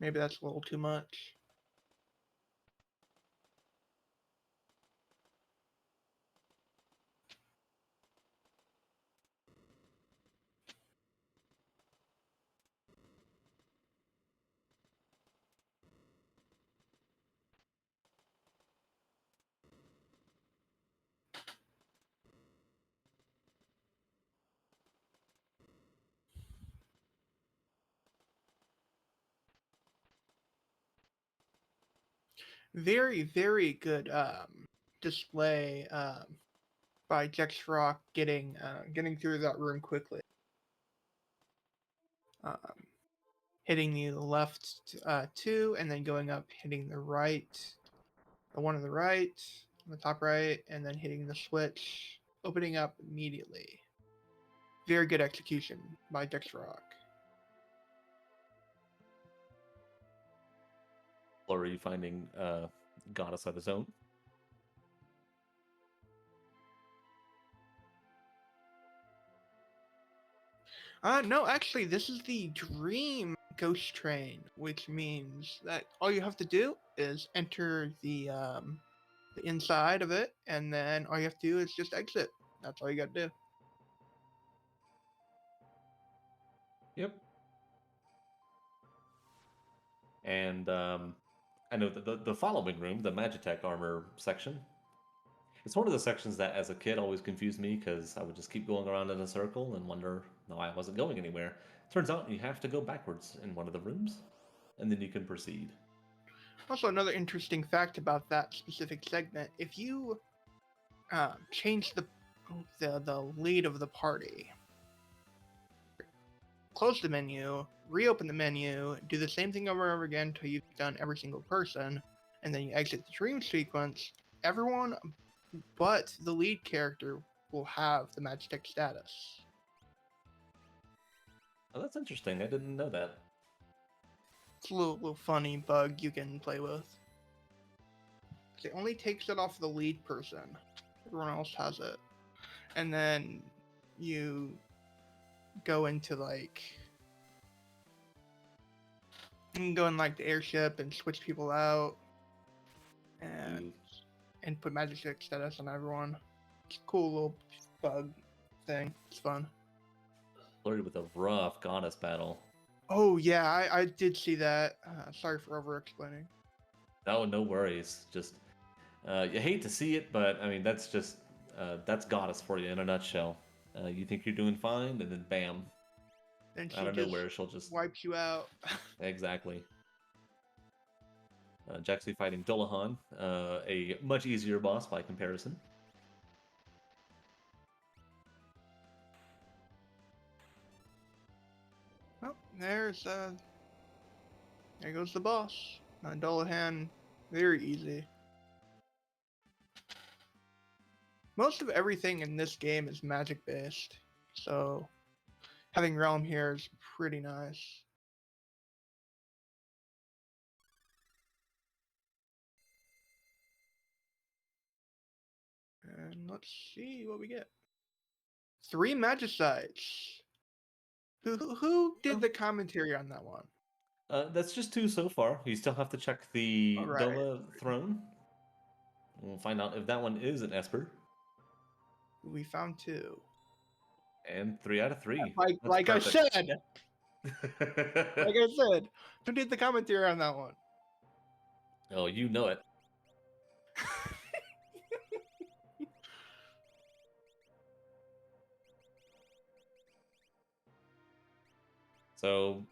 Maybe that's a little too much. Very, very good display by Rock getting through that room quickly. Hitting the left 2 and then going up, hitting the right, the one on the right, on the top right, and then hitting the switch, opening up immediately. Very good execution by Rock. Or are you finding Goddess of his own? No, actually, this is the Dream Ghost Train, which means that all you have to do is enter the inside of it, and then all you have to do is just exit. That's all you got to do. Yep. And I know that the following room, the Magitech armor section, it's one of the sections that as a kid always confused me because I would just keep going around in a circle and wonder why I wasn't going anywhere. Turns out you have to go backwards in one of the rooms, and then you can proceed. Also, another interesting fact about that specific segment: if you change the lead of the party, close the menu, reopen the menu, do the same thing over and over again until you've done every single person, and then you exit the dream sequence, everyone but the lead character will have the Magitech status. Oh, that's interesting. I didn't know that. It's a little funny bug you can play with. 'cause it only takes it off the lead person. Everyone else has it. And then you go into like you can go in like the airship and switch people out and put magic stick status on everyone. It's a cool little bug thing. It's fun. Flurry with a rough goddess battle. Oh yeah, I did see that. Sorry for over explaining. Oh, no worries. Just you hate to see it, but I mean that's just that's goddess for you in a nutshell. You think you're doing fine, and then bam, Then she out of just nowhere she'll just wipes you out. exactly. Jaxi fighting Dullahan, a much easier boss by comparison. Well, there goes the boss. Dullahan, very easy. Most of everything in this game is magic based, so having Realm here is pretty nice. And let's see what we get. 3 Magicites. Who did the commentary on that one? That's just 2 so far. You still have to check the All right. Doma throne. We'll find out if that one is an Esper. We found 2. And 3 out of 3. Like I said. Like I said, who did the commentary on that one? Oh, you know it. So,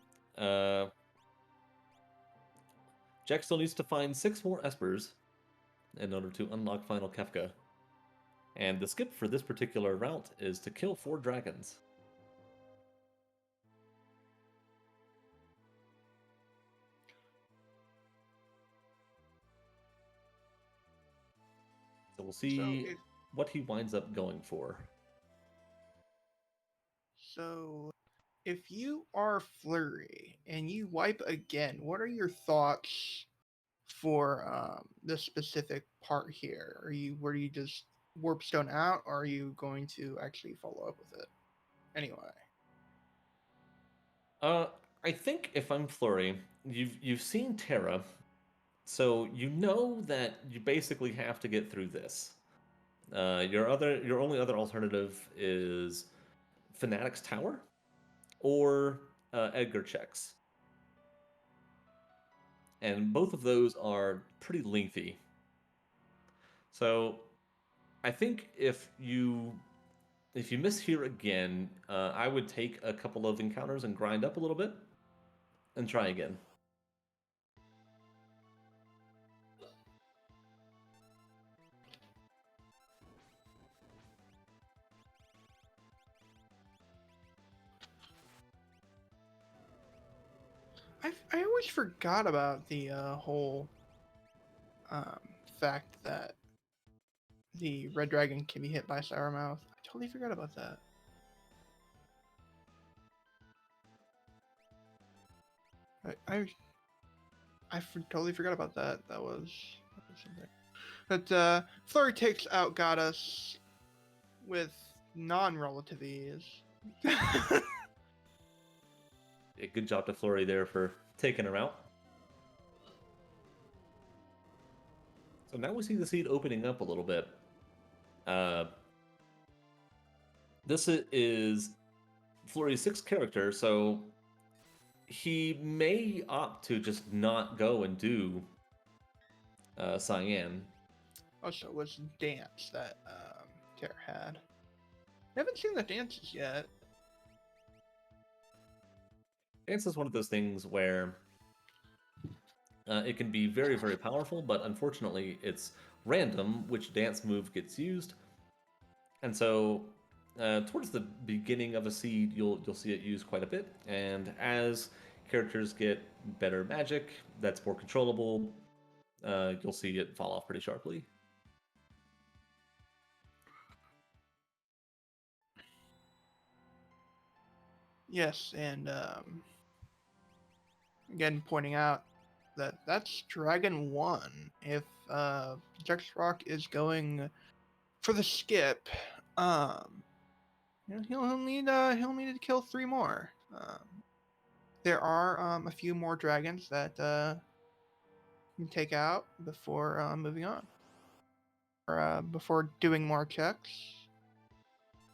Jack still needs to find 6 more Espers in order to unlock final Kefka. And the skip for this particular route is to kill 4 dragons. So we'll see what he winds up going for. So, if you are Flurry and you wipe again, what are your thoughts for this specific part here? Were you just warpstone out, or are you going to actually follow up with it? Anyway. I think if I'm Flurry, you've seen Terra, so you know that you basically have to get through this. Your only other alternative is Fanatic's Tower or Edgar checks, and both of those are pretty lengthy. So I think if you miss here again, I would take a couple of encounters and grind up a little bit and try again. I always forgot about the whole fact that the red dragon can be hit by Sour Mouth. I totally forgot about that. Totally forgot about that. That was something. But Flurry takes out Goddess with non-relative ease. Yeah, good job to Flurry there for taking her out. So now we see the seed opening up a little bit. This is Flurry's 6th character, so he may opt to just not go and do Cyan. Also, it was dance that Terra had. I haven't seen the dances yet. Dance is one of those things where it can be very, very powerful, but unfortunately it's random which dance move gets used. And so towards the beginning of a seed, you'll see it used quite a bit. And as characters get better magic, that's more controllable, you'll see it fall off pretty sharply. Yes, and again pointing out that that's Dragon 1. If Dexrock is going for the skip, he'll need to kill 3 more. There are a few more dragons that you can take out before moving on, or before doing more checks.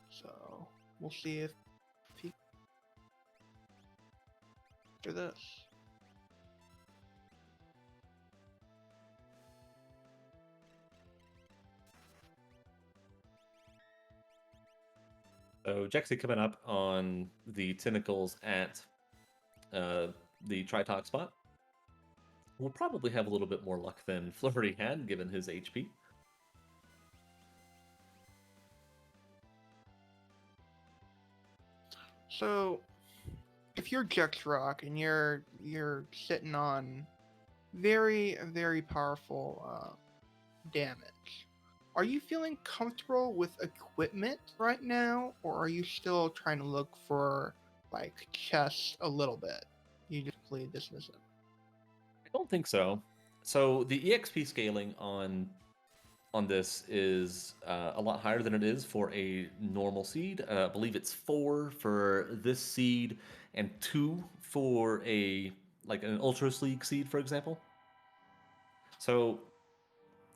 So we'll see if he after this. So Jexy coming up on the tentacles at the Tritox spot. We'll probably have a little bit more luck than Flurry had, given his HP. So, if you're Jexrock and you're sitting on very powerful damage, are you feeling comfortable with equipment right now, or are you still trying to look for like chests a little bit? You just completely dismiss it. I don't think so. So the EXP scaling on this is a lot higher than it is for a normal seed. I believe it's 4 for this seed and 2 for a like an Ultra League seed, for example. So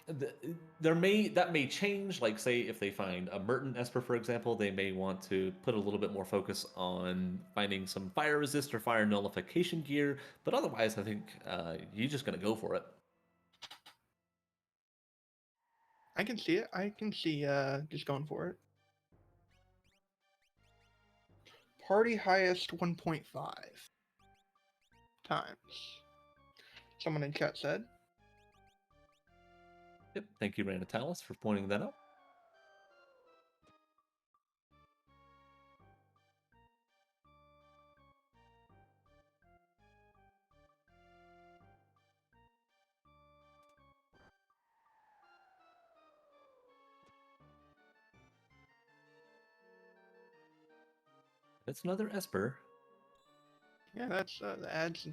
that may change. Like, say if they find a Merton Esper, for example, they may want to put a little bit more focus on finding some fire resist or fire nullification gear. But otherwise, I think you're just gonna go for it. I can see it. I can see just going for it. Party highest 1.5 times. Someone in chat said. Yep. Thank you, Randomizer, for pointing that out. That's another Esper. Yeah, that's that adds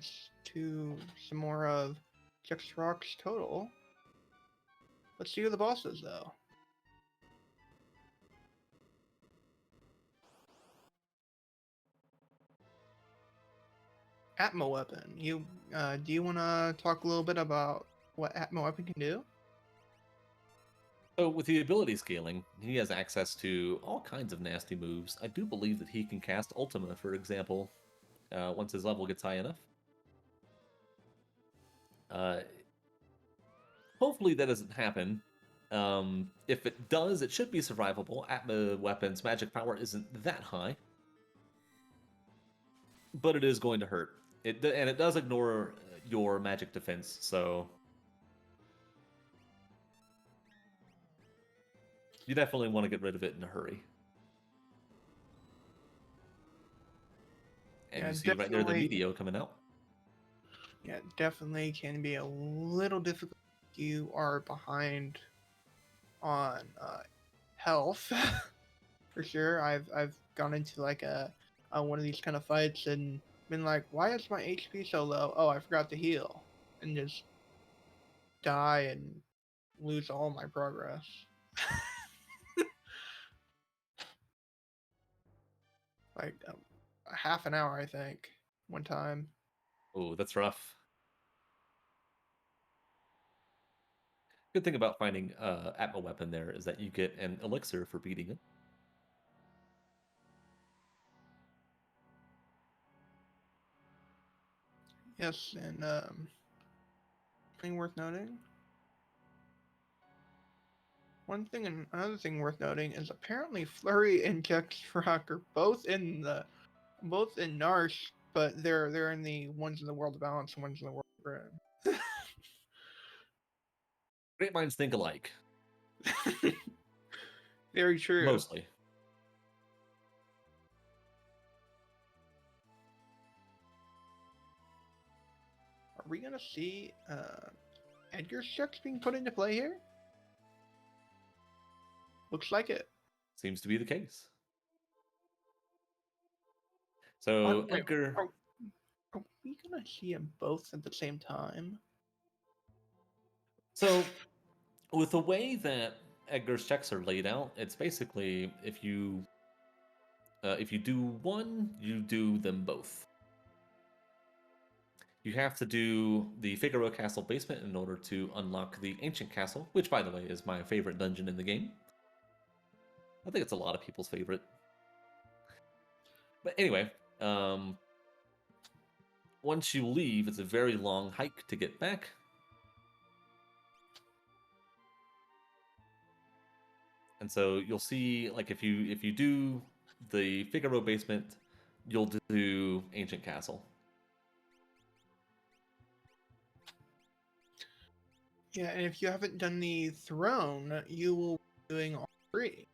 to some more of Jexrock's total. Let's see who the boss is, though. Atmo weapon. You do you want to talk a little bit about what Atmo weapon can do? So with the ability scaling, he has access to all kinds of nasty moves. I do believe that he can cast Ultima, for example, once his level gets high enough. Hopefully that doesn't happen. If it does, it should be survivable. Atma weapons magic power isn't that high, but it is going to hurt. And it does ignore your magic defense, so you definitely want to get rid of it in a hurry. And Yeah, you see right there the definitely. video coming out. Yeah, definitely can be a little difficult if you are behind on health. For sure. I've gone into like a one of these kind of fights and been like, why is my HP so low? Oh, I forgot to heal, and just die and lose all my progress. Like a half an hour, I think, one time. Oh, that's rough. Good thing about finding Atma weapon there is that you get an elixir for beating it. Yes, and thing worth noting. One thing and another thing worth noting is apparently Flurry and Jexrock are both in Narsh, but they're in the ones in the world of balance and ones in the world of grim. Great minds think alike. Very true. Mostly. Are we gonna see Edgar's checks being put into play here? Looks like it. Seems to be the case. So Wait, Edgar. are we gonna see them both at the same time? So With the way that Edgar's checks are laid out, it's basically if you do one, you do them both. You have to do the Figaro Castle basement in order to unlock the Ancient Castle, which, by the way, is my favorite dungeon in the game. I think it's a lot of people's favorite. But anyway, once you leave, it's a very long hike to get back. And so you'll see, like, if you do the Figaro basement, you'll do Ancient Castle. Yeah, and if you haven't done the throne, you will be doing all three.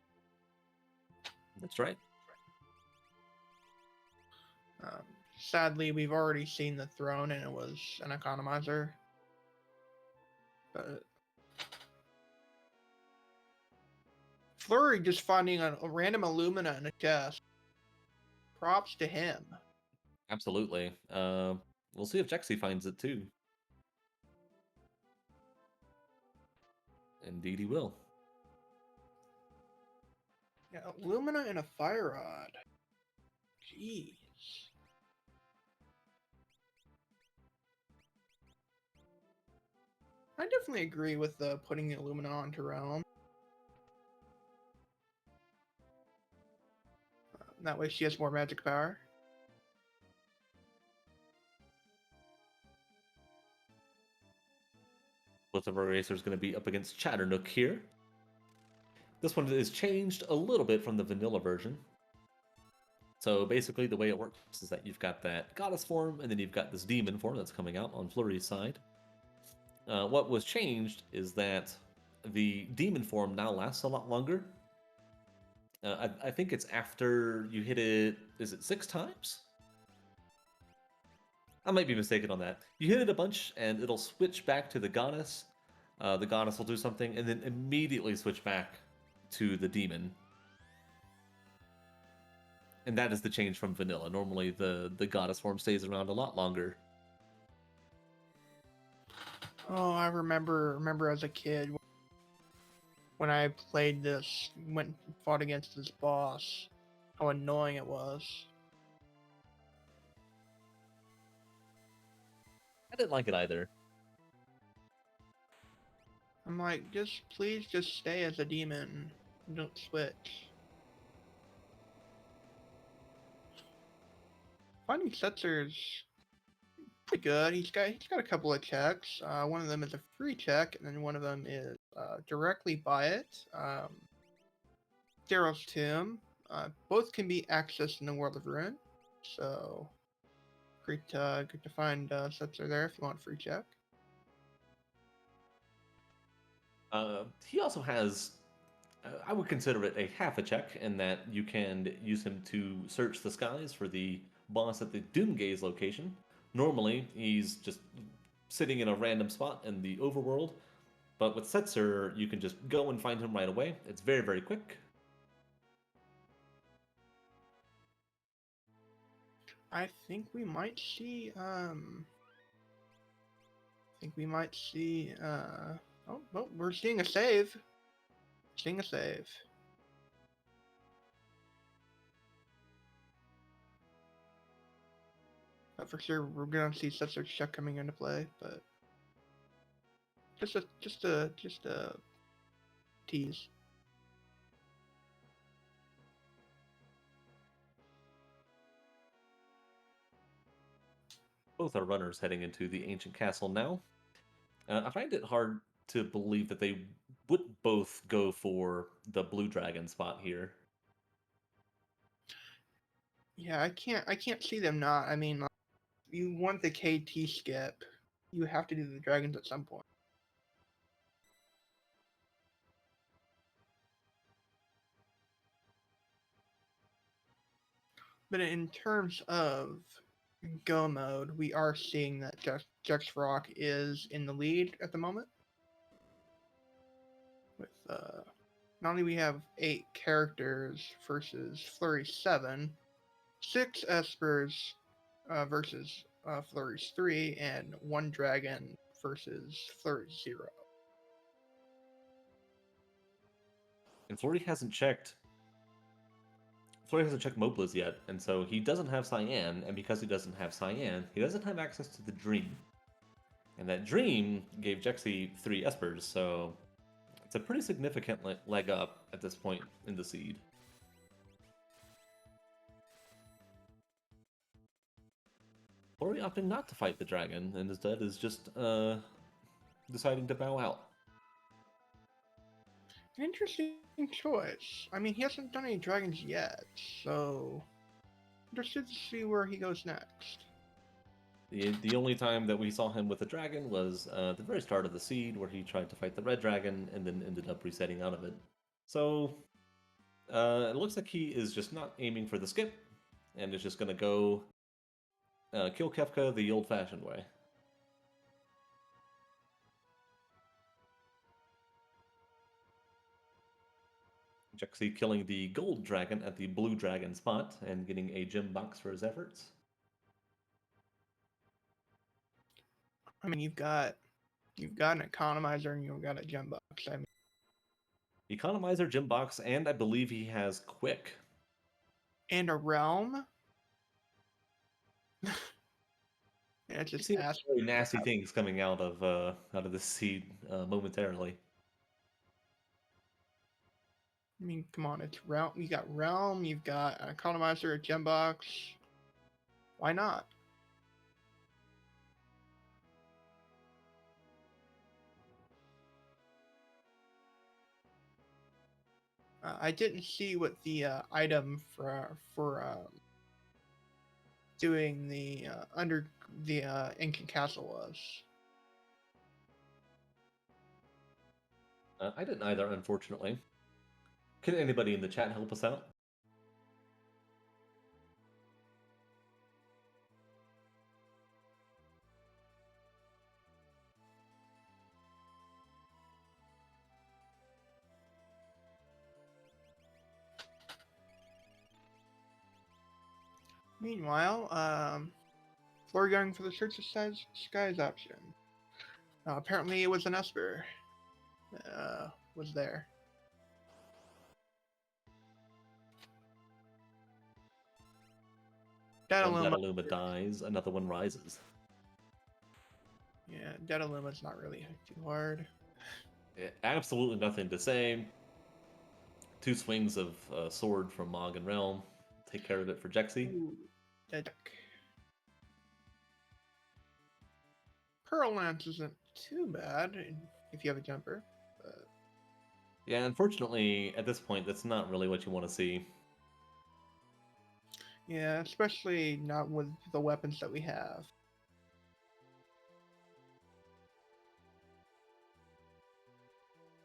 That's right. Sadly, we've already seen the throne, and it was an economizer. But Flurry just finding a random Illumina in a chest. Props to him. Absolutely. We'll see if Jexy finds it too. Indeed, he will. Yeah, Illumina and a Fire Rod. Jeez. I definitely agree with putting the Illumina onto Realm. That way she has more magic power. Both of our racers going to be up against Chatternook here. This one is changed a little bit from the vanilla version. So basically, the way it works is that you've got that goddess form, and then you've got this demon form that's coming out on Flurry's side. What was changed is that the demon form now lasts a lot longer. I think it's after you hit it, is it 6 times? I might be mistaken on that. You hit it a bunch, and it'll switch back to the goddess. The goddess will do something, and then immediately switch back to the demon. And that is the change from vanilla. Normally, the goddess form stays around a lot longer. Oh, I remember as a kid when I played this, went and fought against this boss, how annoying it was. I didn't like it either. I'm like, please just stay as a demon. Don't switch. Finding Setzer's pretty good. He's got a couple of checks. One of them is a free check, and then one of them is directly by it. Daryl's Tomb. Both can be accessed in the World of Ruin. So great to find Setzer there if you want a free check. He also has, I would consider it a half a check, in that you can use him to search the skies for the boss at the Doomgaze location. Normally, he's just sitting in a random spot in the overworld, but with Setzer, you can just go and find him right away. It's very, very quick. I think we might see. Oh, well, we're seeing a save. Seeing a save. For sure, we're gonna see such a check coming into play, but just a tease. Both are runners heading into the ancient castle now. I find it hard to believe that they would both go for the blue dragon spot here. Yeah, I can't see them not. I mean, like, you want the KT skip, you have to do the dragons at some point. But in terms of go mode, we are seeing that Jex Rock is in the lead at the moment. With not only we have 8 characters versus Flurry 7, 6 Espers versus Flurry's 3, and 1 dragon versus Flurry's 0. And Flurry hasn't checked. Flurry hasn't checked Mobliz yet, and so he doesn't have Cyan, and because he doesn't have Cyan, he doesn't have access to the Dream. And that Dream gave Jexy 3 Espers, so it's a pretty significant leg up at this point in the seed. Flurry opting not to fight the dragon, and instead is just deciding to bow out. An interesting choice. I mean, he hasn't done any dragons yet, so interested to see where he goes next. The only time that we saw him with a dragon was the very start of the seed, where he tried to fight the red dragon and then ended up resetting out of it. So it looks like he is just not aiming for the skip, and is just going to go kill Kefka the old-fashioned way. Jexy killing the gold dragon at the blue dragon spot and getting a gem box for his efforts. I mean, you've got an economizer and you've got a gem box. I mean, Economizer, gem box, and I believe he has quick. and a realm. Yeah, it's You just see very nasty things coming out of this seed momentarily. I mean, come on, it's realm. You got realm. You've got an economizer, a gem box. Why not? I didn't see what the item for doing the under the ancient castle was. I didn't either, unfortunately. Can anybody in the chat help us out? Meanwhile, Flurry going for the search the skies option. Apparently, it was an Esper. Was there. One Dataluma dies, another one rises. Yeah, Dataluma's not really too hard. Yeah, absolutely nothing to say. 2 swings of sword from Mog and Realm. Take care of it for Jexy. Ooh, dead. Pearl Lance isn't too bad if you have a jumper. But... Yeah, unfortunately, at this point, that's not really what you want to see. Yeah, especially not with the weapons that we have.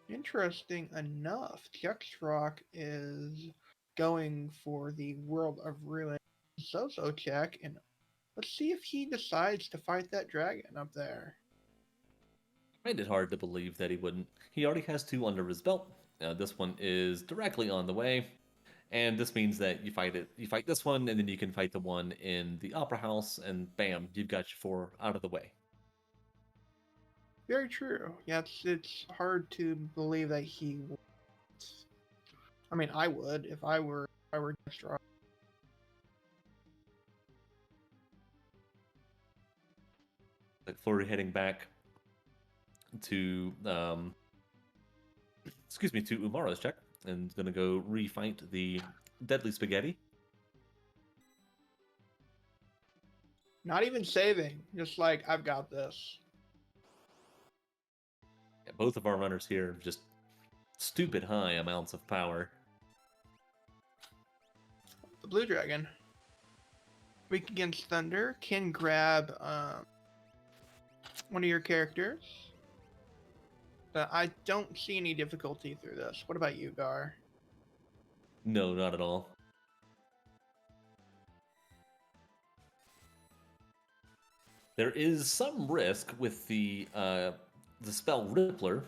Interesting enough, Jexrock is going for the World of Ruin Zozo check, and let's see if he decides to fight that dragon up there. I find it hard to believe that he wouldn't. He already has 2 under his belt. This one is directly on the way, and this means that you fight this one, and then you can fight the one in the Opera House, and bam, you've got your 4 out of the way. Very true. Yeah, it's hard to believe that he would. I mean, I would if I were Jexrock. Like Flurry heading back to to Umara's check, and gonna go refight the Deadly Spaghetti. Not even saving, just like, I've got this. Yeah, both of our runners here just stupid high amounts of power. The blue dragon, weak against thunder, can grab one of your characters. But I don't see any difficulty through this. What about you, Gar? No, not at all. There is some risk with the spell Rippler.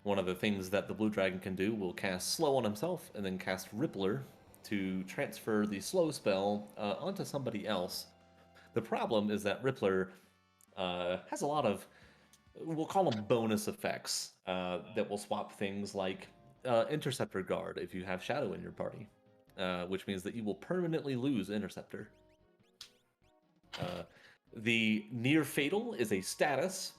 One of the things that the blue dragon can do will cast slow on himself and then cast Rippler to transfer the slow spell onto somebody else. The problem is that Rippler has a lot of, we'll call them bonus effects that will swap things like Interceptor Guard if you have Shadow in your party, which means that you will permanently lose Interceptor. The Near Fatal is a status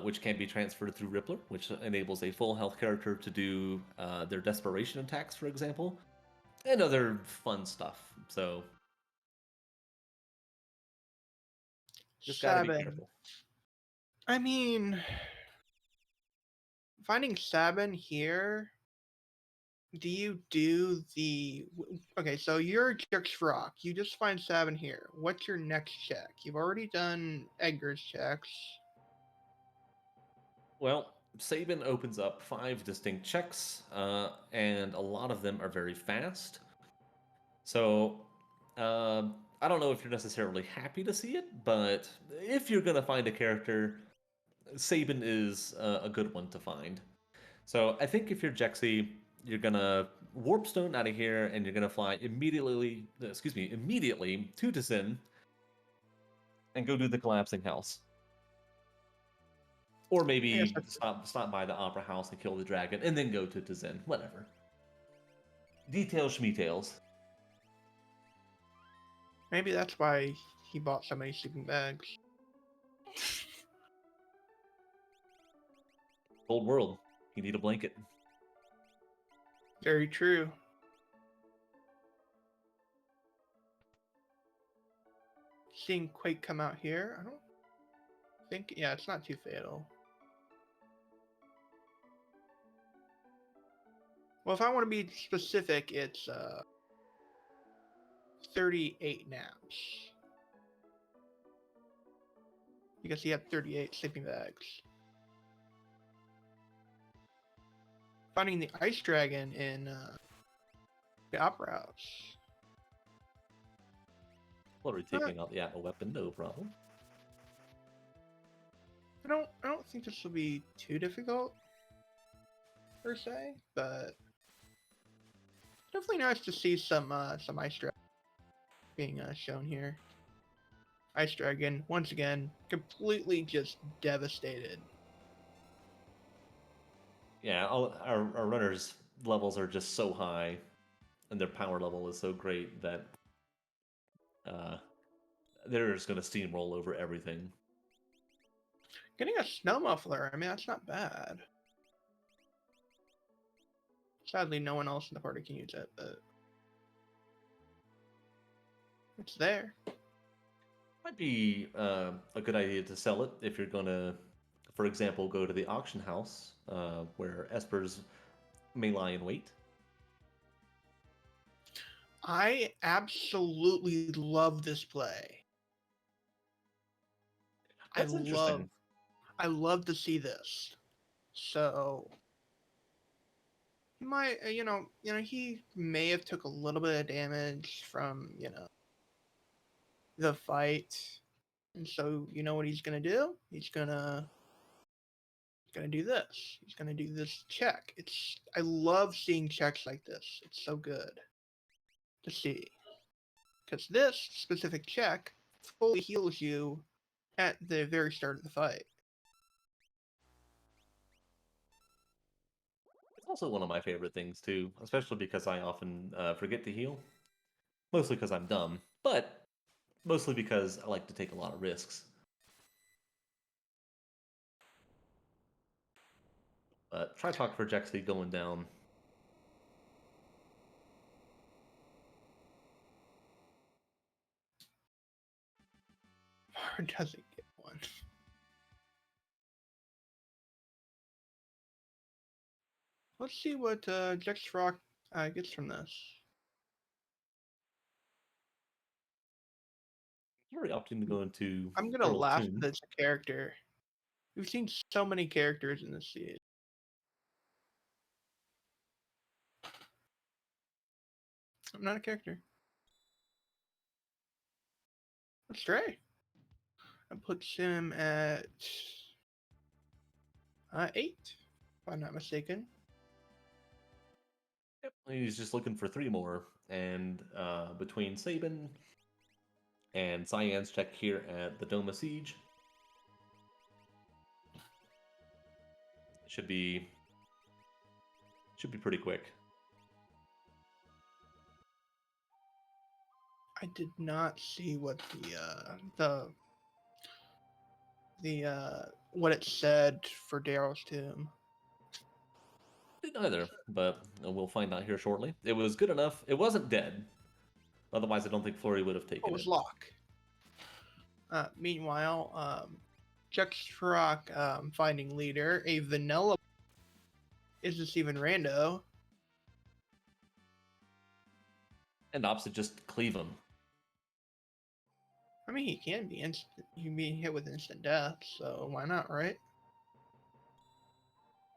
which can be transferred through Rippler, which enables a full health character to do their desperation attacks, for example, and other fun stuff. So just got to be Sabin. careful. I mean, finding Sabin here. Do you do the okay? So you're Jux Rock. You just find Sabin here. What's your next check? You've already done Edgar's checks. Well, Sabin opens up 5 distinct checks, and a lot of them are very fast. So, I don't know if you're necessarily happy to see it, but if you're gonna find a character, Sabin is a good one to find. So I think if you're Jexy, you're gonna warpstone out of here, and you're gonna fly immediately to Tizin, and go do the collapsing house. Or I guess maybe that's stop by the opera house and kill the dragon, and then go to Tizin. Whatever. Details schmetails. maybe that's why he bought so many sleeping bags. Cold world. You need a blanket. Very true. Seeing Quake come out here, I don't think. Yeah, it's not too fatal. Well, if I want to be specific, it's 38 naps. Because he had 38 sleeping bags. Finding the ice dragon in the opera house. Already taking out the Atma weapon, no problem. I don't think this will be too difficult per se, but definitely nice to see some ice dragon being shown here. Ice dragon once again completely just devastated. Yeah, our runners' levels are just so high, and their power level is so great that they're just going to steamroll over everything. Getting a snow muffler, I mean, that's not bad. Sadly, no one else in the party can use it, but it's there. Might be a good idea to sell it if you're going to, for example, go to the auction house where Espers may lie in wait. I absolutely love this play. That's interesting. I love to see this. So he might, he may have took a little bit of damage from, the fight, and so you know what he's gonna do? He's gonna do this. He's gonna do this check. I love seeing checks like this. It's so good to see because this specific check fully heals you at the very start of the fight. It's also one of my favorite things too, especially because I often forget to heal. Mostly because I'm dumb, but mostly because I like to take a lot of risks. Try talk for Jexy going down. Or doesn't get one. Let's see what Jex Rock gets from this. Very opting to go into I'm gonna Earl's laugh Tomb. that it's a character. We've seen so many characters in this series. I'm not a character. Stray. That puts him at 8, if I'm not mistaken. Yep, he's just looking for 3 more, and between Sabin and Cyan's check here at the Doma Siege, should be Should be pretty quick. I did not see what what it said for Daryl's tomb. Didn't either, but we'll find out here shortly. It was good enough. It wasn't dead. Otherwise, I don't think Flurry would have Oh, taken it it. was Locke. Meanwhile, Juxrock finding leader, a vanilla. Is this even rando? And opposite just cleave him. I mean, he can be instant. He can be hit with instant death, so why not, right?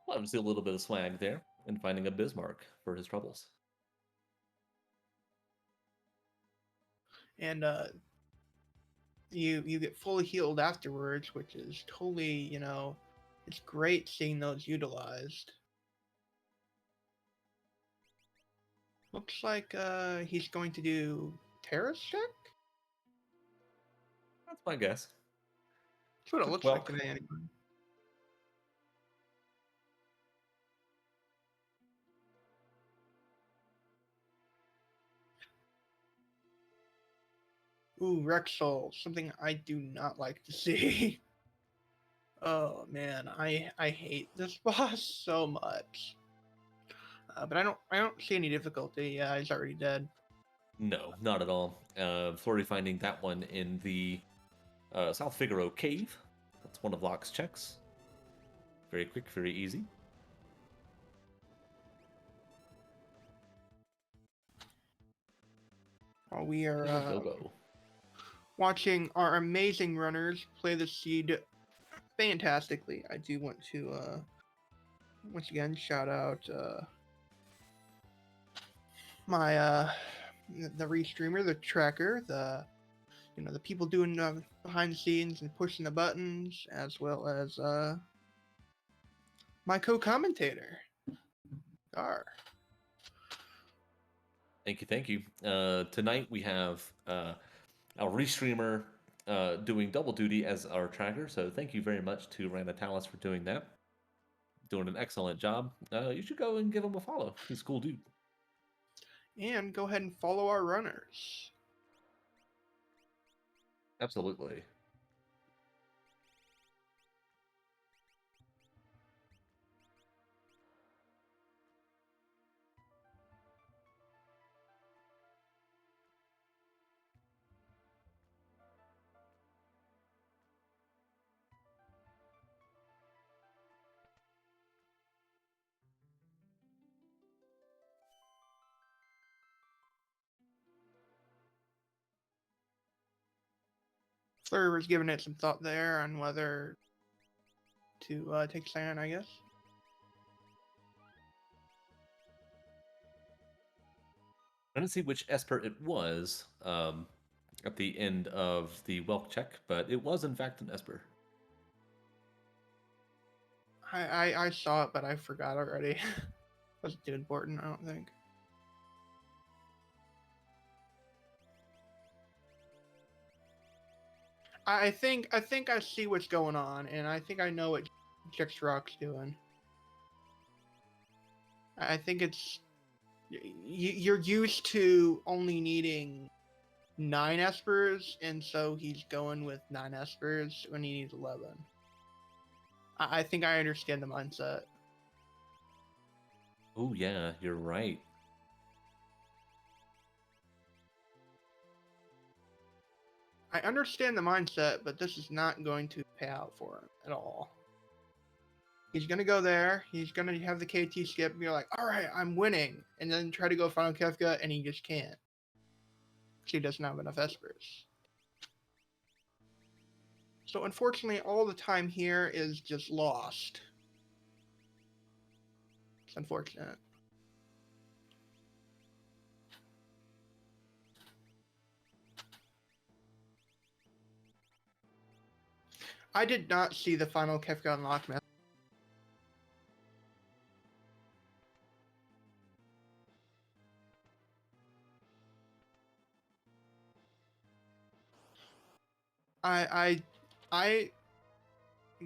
Well, obviously a little bit of swag there, and finding a Bismarck for his troubles. And you get fully healed afterwards, which is totally, it's great seeing those utilized. Looks like he's going to do Terrace check. That's my guess. That's what it looks Well, like to me anyway. Ooh, Rexall, something I do not like to see. Oh man, I hate this boss so much. But I don't see any difficulty. Yeah, he's already dead. no, not at all. Flurry finding that one in the South Figaro cave. That's one of Locke's checks. Very quick, very easy. While we are Go. watching our amazing runners play the seed fantastically, I do want to once again shout out my the restreamer, the tracker, the people doing behind the scenes and pushing the buttons, as well as my co-commentator, Gar. Thank you. Tonight we have our restreamer doing double duty as our tracker, so thank you very much to Randomizer for doing that. Doing an excellent job. You should go and give him a follow. He's a cool dude. And go ahead and follow our runners. Absolutely. Fleur was giving it some thought there on whether to take Cyan, I guess. I didn't see which Esper it was at the end of the Welk check, but it was in fact an Esper. I saw it, but I forgot already. Wasn't too important, I don't think. I think I see what's going on, and I think I know what Juxrock's doing. I think it's you're used to only needing 9 Espers, and so he's going with 9 Espers when he needs 11. I think I understand the mindset. Oh yeah, you're right. I understand the mindset, but this is not going to pay out for him at all. He's going to go there, he's going to have the KT skip, and be like, alright, I'm winning, and then try to go final Kefka, and he just can't. He doesn't have enough Espers. So unfortunately, all the time here is just lost. It's unfortunate. I did not see the final Kefka unlock method.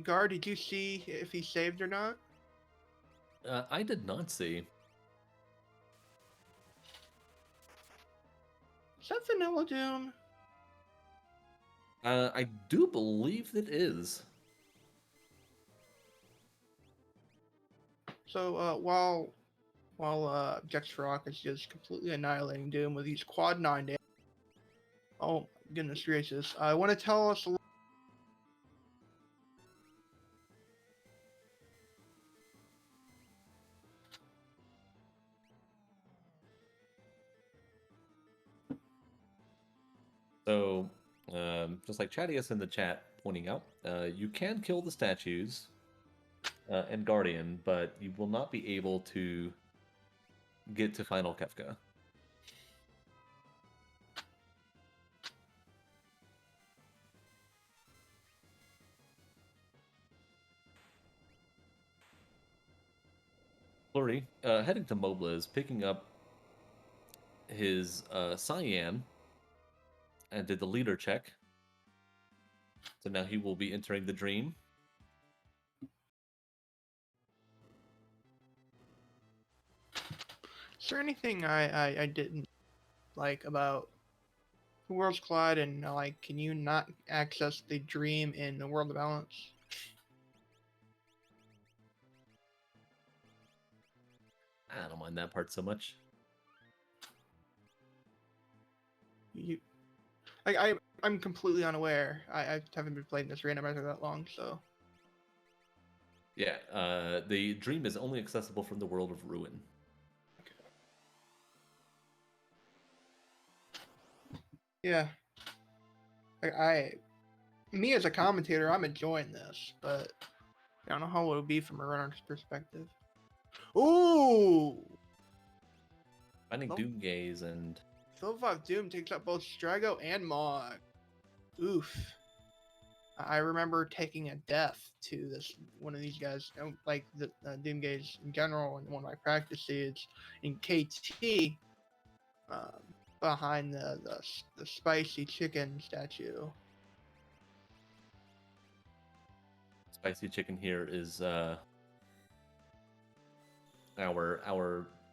Gar, did you see if he saved or not? I did not see. Is that Vanilla Doom? I do believe it is. So while Jex Rock is just completely annihilating Doom with these quad 9 damage. Oh goodness gracious! I want to tell us a little. So, just like Chadius in the chat pointing out, you can kill the statues and Guardian, but you will not be able to get to Final Kefka. Flurry, heading to Mobla, is picking up his Cyan and did the leader check. So now he will be entering the dream. Is there anything I didn't like about the Worlds Collide, and like, can you not access the dream in the World of Balance? I don't mind that part so much. You, I'm completely unaware. I haven't been playing this randomizer that long, so. Yeah, the dream is only accessible from the world of Ruin. Yeah. Me as a commentator, I'm enjoying this, but I don't know how it would be from a runner's perspective. Ooh! Finding Nope. Doomgaze and... Level 5 Doom takes up both Strago and Mog. Oof. I remember taking a death to this one of these guys, like the Doomgaze in general, in one of my practice seeds in KT, um, behind the spicy chicken statue. Spicy Chicken here is our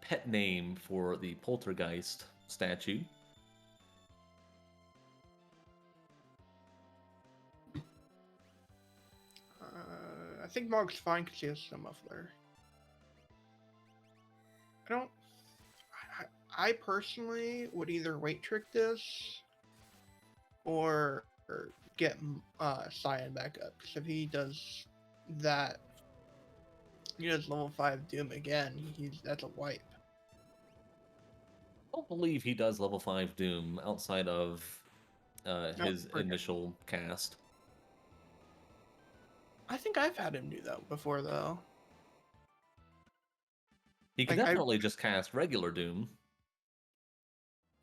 pet name for the poltergeist statue. I think Mog's fine because he has some muffler. I don't. I personally would either weight trick this or get Cyan back up, because if he does that, he does level 5 Doom again, that's a wipe. I don't believe he does level 5 Doom outside of his initial cast. I think I've had him do that before, though. He can definitely just cast regular Doom.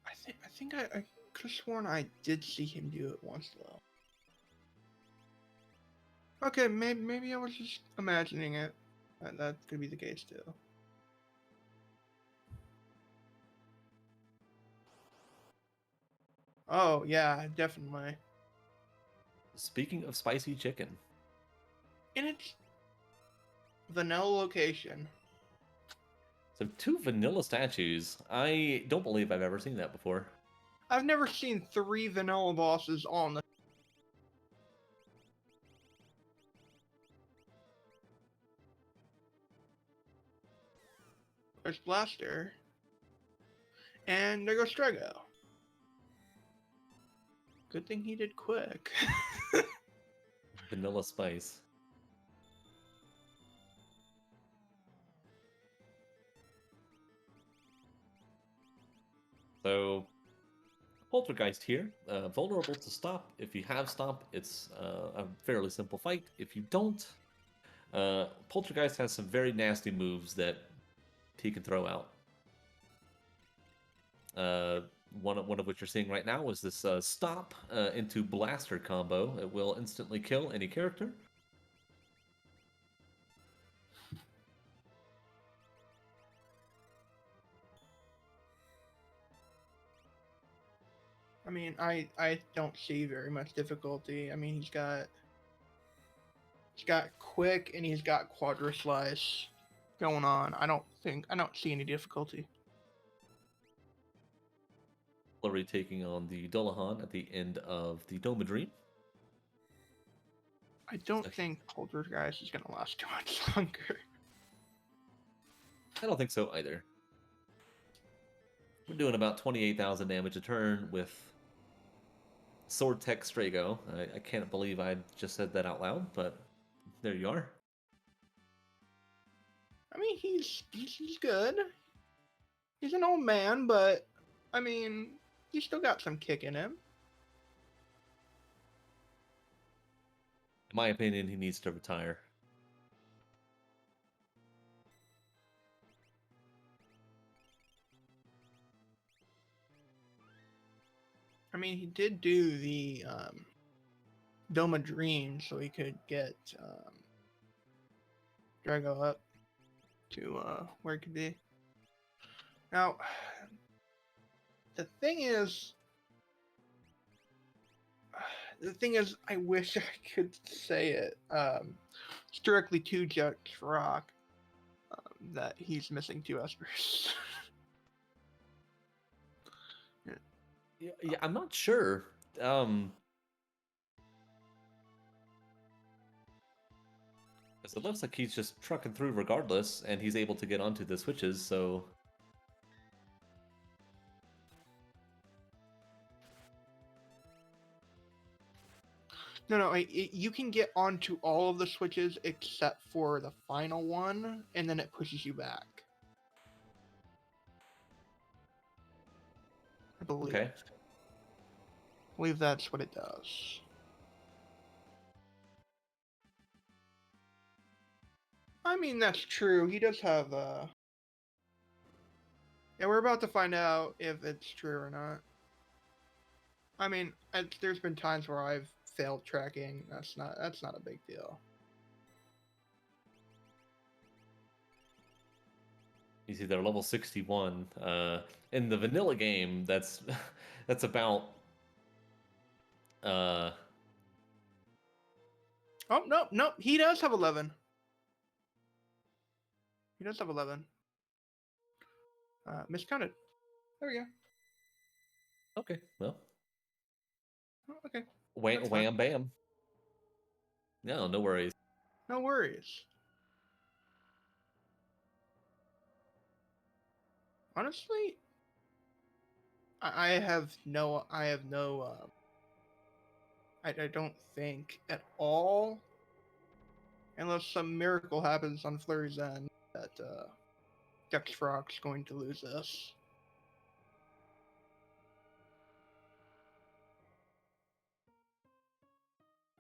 I think I could have sworn I did see him do it once, though. Okay, maybe I was just imagining it. That could be the case, too. Oh, yeah, definitely. Speaking of spicy chicken. In its vanilla location. So 2 vanilla statues. I don't believe I've ever seen that before. I've never seen 3 vanilla bosses on the... There's Blaster. And there goes Strago. Good thing he did quick. Vanilla spice. So, Poltergeist here, vulnerable to stop. If you have stop, it's a fairly simple fight. If you don't, Poltergeist has some very nasty moves that he can throw out. One of which you're seeing right now is this stop into blaster combo. It will instantly kill any character. I mean, I don't see very much difficulty. I mean, he's got quick and he's got quadra slice going on. I don't see any difficulty. Flurry taking on the Dullahan at the end of the Doma Dream. I don't think Poltergeist is going to last too much longer. I don't think so either. We're doing about 28,000 damage a turn with Sword Tech Strago. I can't believe I just said that out loud, but there you are. I mean, he's good. He's an old man, but I mean, he's still got some kick in him. In my opinion, he needs to retire. I mean, he did do the Doma Dream, so he could get Drago up to where it could be. Now, the thing is, I wish I could say it directly to Judge Rock that he's missing 2 Espers. Yeah, I'm not sure. It looks like he's just trucking through regardless, and he's able to get onto the switches, so... No, you can get onto all of the switches except for the final one, and then it pushes you back. I believe. Okay. I believe that's what it does. I mean, that's true. He does have, Yeah, we're about to find out if it's true or not. I mean, there's been times where I've failed tracking. That's not a big deal. You see, they're level 61. In the vanilla game, that's that's about... Oh, no, he does have 11. He does have 11. Miscounted. There we go. Okay, well... Oh, okay. Wham, bam. No, no worries. No worries. Honestly, I have no, I don't think at all, unless some miracle happens on Flurry's end, that Dexfrog's going to lose this.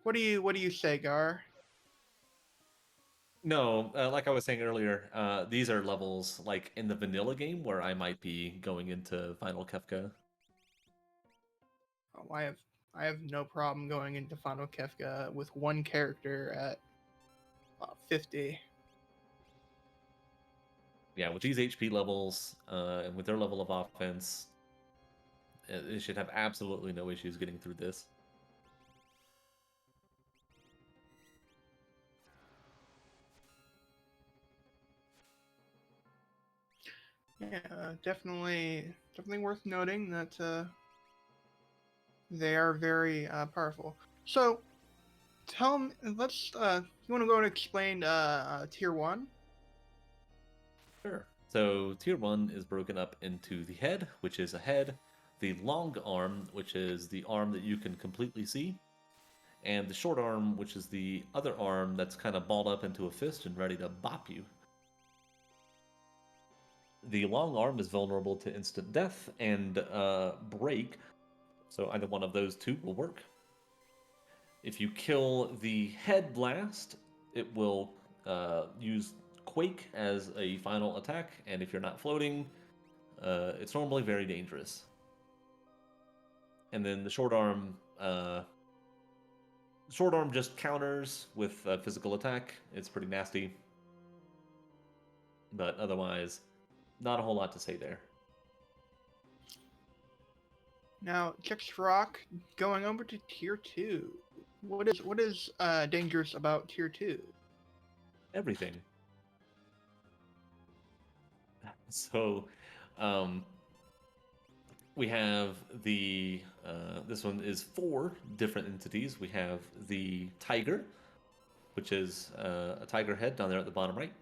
What do you say, Gar? No, like I was saying earlier, these are levels like in the vanilla game where I might be going into Final Kefka. Oh, I have no problem going into Final Kefka with one character at 50. Yeah, with these HP levels and with their level of offense, they should have absolutely no issues getting through this. Yeah, definitely worth noting that they are very powerful. So, tell me, let's you want to go and explain tier 1? Sure. So tier 1 is broken up into the head, which is a head, the long arm, which is the arm that you can completely see, and the short arm, which is the other arm that's kind of balled up into a fist and ready to bop you. The long arm is vulnerable to instant death and break, so either one of those two will work. If you kill the head blast, it will use Quake as a final attack, and if you're not floating, it's normally very dangerous. And then the short arm just counters with physical attack. It's pretty nasty, but otherwise, not a whole lot to say there. Now, Chex Rock going over to tier 2. What is dangerous about tier 2? Everything. So, We have the this one is 4 different entities. We have the tiger, which is a tiger head down there at the bottom right.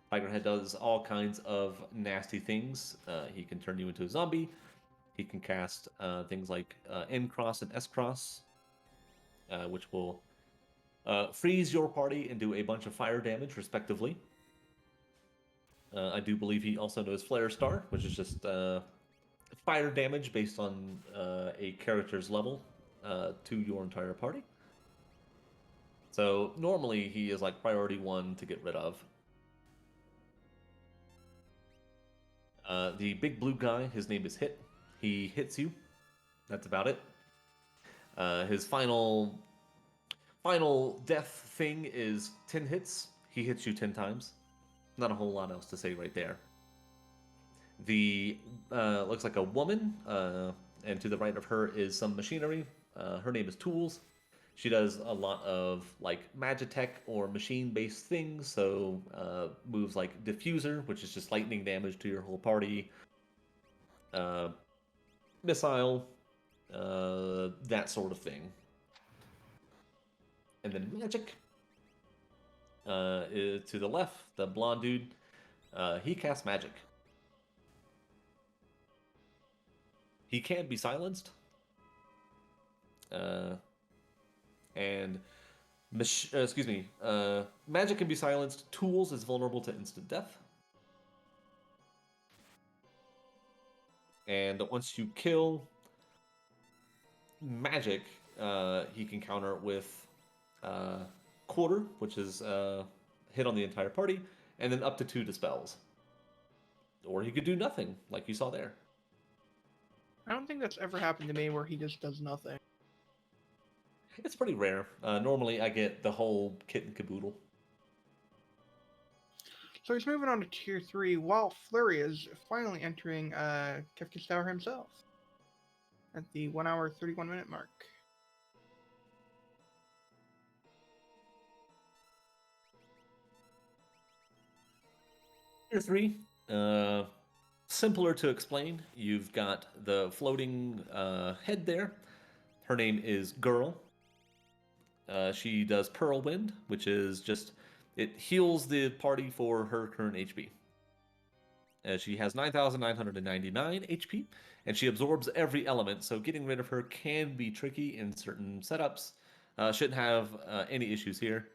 Tiger head does all kinds of nasty things. He can turn you into a zombie. He can cast things like N cross and S cross, which will freeze your party and do a bunch of fire damage, respectively. I do believe he also knows Flare Star, which is just fire damage based on a character's level to your entire party. So normally he is like priority 1 to get rid of. The big blue guy, his name is Hit. He hits you. That's about it. His final death thing is 10 hits. He hits you 10 times. Not a whole lot else to say right there. The looks like a woman, and to the right of her is some machinery. Her name is Tools. She does a lot of like magitech or machine-based things. So moves like Diffuser, which is just lightning damage to your whole party. Missile, that sort of thing. And then Magic, is to the left, the blonde dude. He casts Magic. He can be silenced. And Magic can be silenced. Tools is vulnerable to instant death. And once you kill Magic, he can counter with Quarter, which is hit on the entire party, and then up to 2 dispels. Or he could do nothing, like you saw there. I don't think that's ever happened to me where he just does nothing. It's pretty rare. Normally, I get the whole kit and caboodle. So he's moving on to tier 3, while Flurry is finally entering Kefka's Tower himself at the 1 hour 31 minute mark. Tier 3, simpler to explain. You've got the floating head there. Her name is Girl. She does Pearl Wind, which is just, it heals the party for her current HP. She has 9,999 HP, and she absorbs every element, so getting rid of her can be tricky in certain setups. Shouldn't have any issues here.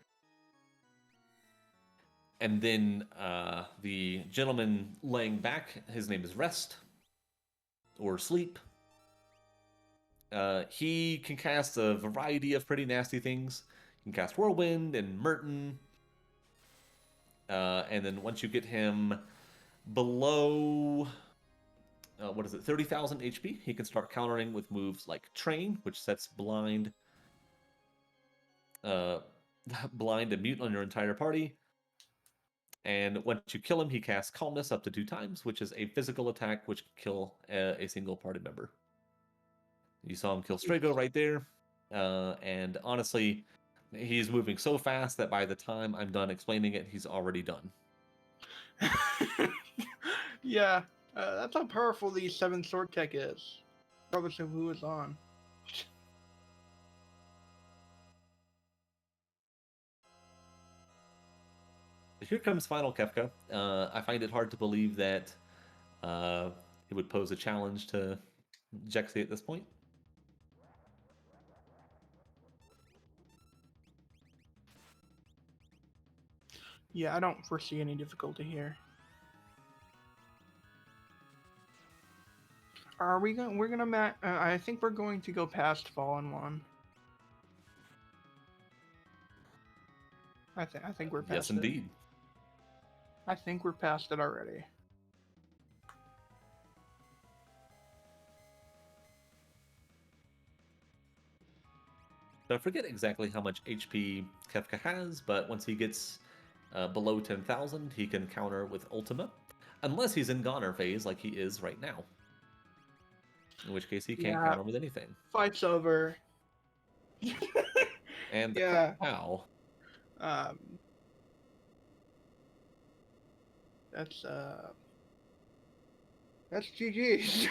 And then the gentleman laying back, his name is Rest, or Sleep. He can cast a variety of pretty nasty things. He can cast Whirlwind and Merton. And then once you get him below, 30,000 HP, he can start countering with moves like Train, which sets blind and mute on your entire party. And once you kill him, he casts Calmness up to 2 times, which is a physical attack which can kill a single party member. You saw him kill Strago right there. And honestly, he's moving so fast that by the time I'm done explaining it, he's already done. Yeah, that's how powerful the 7 sword tech is, regardless of who is on. Here comes Final Kefka. I find it hard to believe that it would pose a challenge to Jexy at this point. Yeah, I don't foresee any difficulty here. Are we going? We're gonna. I think we're going to go past Fallen One. I think we're past Yes, it. indeed. I think we're past it already. So I forget exactly how much HP Kefka has, but once he gets below 10,000, he can counter with Ultima, unless he's in Goner phase like he is right now. In which case he can't counter with anything. Fight's over. And yeah. How? That's GG's.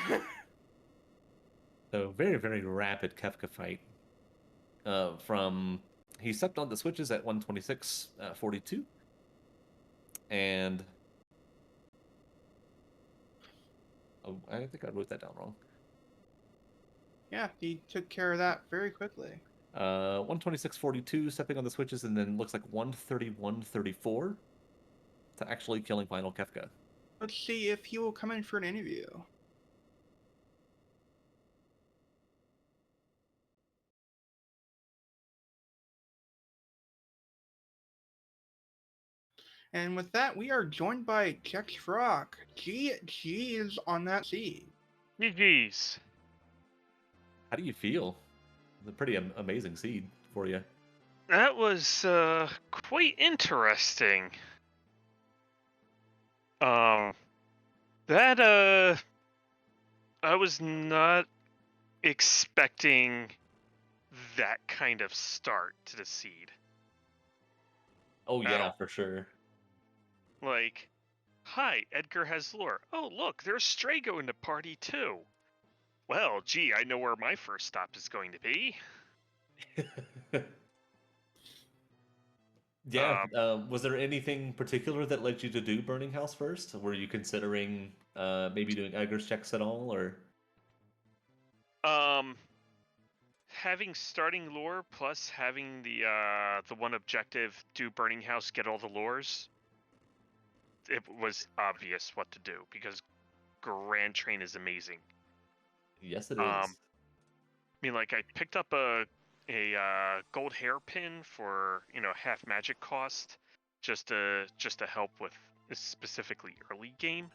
So very, very rapid Kefka fight. From he stepped on the switches at 126.42, and oh, I think I wrote that down wrong. Yeah, he took care of that very quickly. 126.42 stepping on the switches, and then looks like 131.34 to actually killing final Kefka. Let's see if he will come in for an interview. And with that, we are joined by Jex Rock. G is on that seed. GG's. How do you feel? It's a pretty amazing seed for you. That was quite interesting. That I was not expecting that kind of start to the seed. Oh yeah, all. for sure. Like, hi, Edgar has lore. Oh look, there's Strago in the party too. Well, gee, I know where my first stop is going to be. Yeah. Was there anything particular that led you to do Burning House first? Were you considering maybe doing Eggers checks at all, or? Having starting lore plus having the one objective, do Burning House, get all the lores, it was obvious what to do because Grand Train is amazing. Yes, it is. I mean, like, I picked up a gold hairpin for half magic cost, just to help with specifically early game.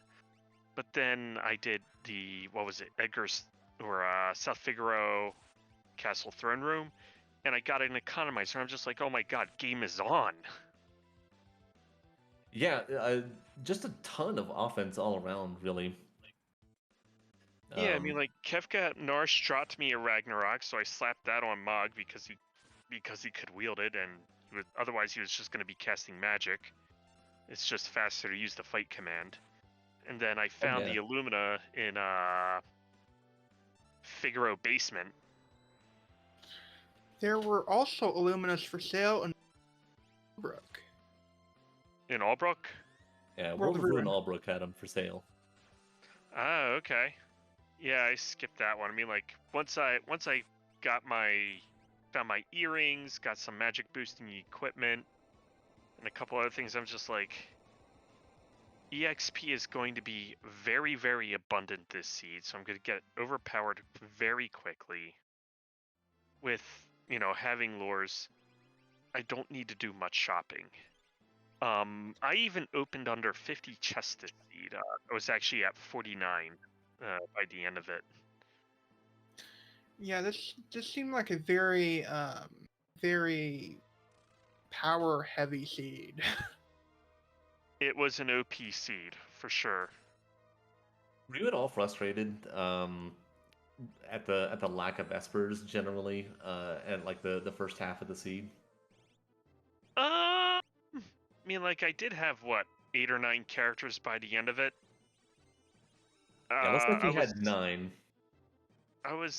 But then I did the Edgar's or South Figaro Castle Throne Room, and I got an economizer. And I'm just like, oh my god, game is on. Yeah, just a ton of offense all around, really. Yeah, I mean, like, Kefka Narsh dropped me a Ragnarok, so I slapped that on Mog because he could wield it, and otherwise he was just going to be casting magic. It's just faster to use the fight command. And then I found the Illumina in Figaro basement. There were also Illuminas for sale in Albrook. In Albrook? Yeah, World of Ruin Albrook had them for sale. Oh, okay. Yeah, I skipped that one. I mean, like, once I found my earrings, got some magic boosting equipment, and a couple other things, I'm just like, EXP is going to be very, very abundant this seed, so I'm going to get overpowered very quickly. With, having lures, I don't need to do much shopping. I even opened under 50 chests this seed. I was actually at 49 by the end of it. Yeah, this seemed like a very, very power-heavy seed. It was an OP seed, for sure. Were you at all frustrated at the lack of Espers generally, and like the first half of the seed? I mean, like, I did have, 8 or 9 characters by the end of it. Yeah, looks like you had 9. I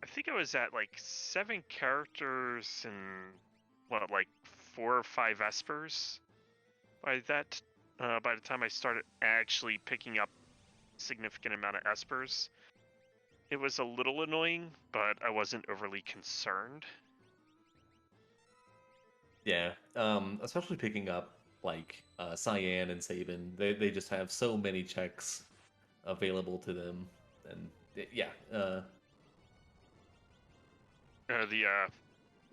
think I was at, 7 characters and, 4 or 5 Espers by that, by the time I started actually picking up significant amount of Espers. It was a little annoying, but I wasn't overly concerned. Yeah, especially picking up like Cyan and Sabin. They just have so many checks available to them, and yeah.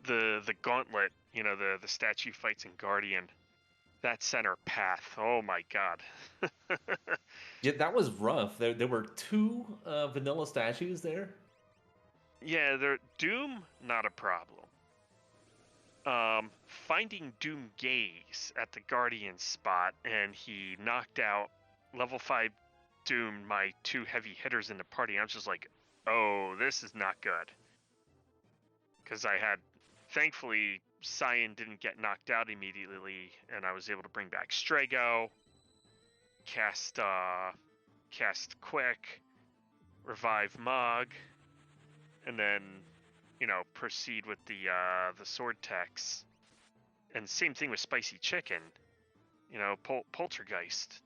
The gauntlet, the statue fights in Guardian, that center path. Oh my god. Yeah, that was rough. There were 2 vanilla statues there. Yeah, Doom, not a problem. Finding Doom Gaze at the Guardian spot, and he knocked out level 5 Doom, my 2 heavy hitters in the party. I was just like, oh, this is not good. Because thankfully, Cyan didn't get knocked out immediately, and I was able to bring back Strago, cast Quick, revive Mog, and then, proceed with the sword techs. And same thing with spicy chicken. Poltergeist.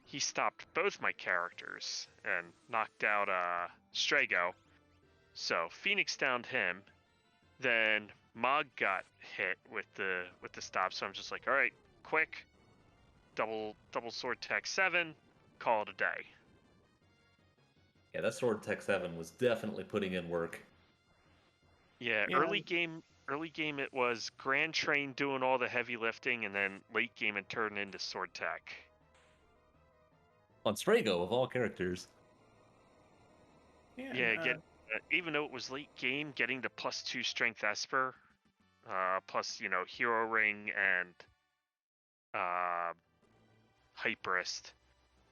He stopped both my characters and knocked out Strago. So Phoenix downed him. Then Mog got hit with the stop. So I'm just like, all right, quick, double sword tech 7, call it a day. Yeah, that sword tech 7 was definitely putting in work. Yeah, early game it was Grand Train doing all the heavy lifting, and then late game it turned into sword tech. On Strago, of all characters. Yeah, even though it was late game, getting the +2 strength Esper, plus hero ring and hyperist,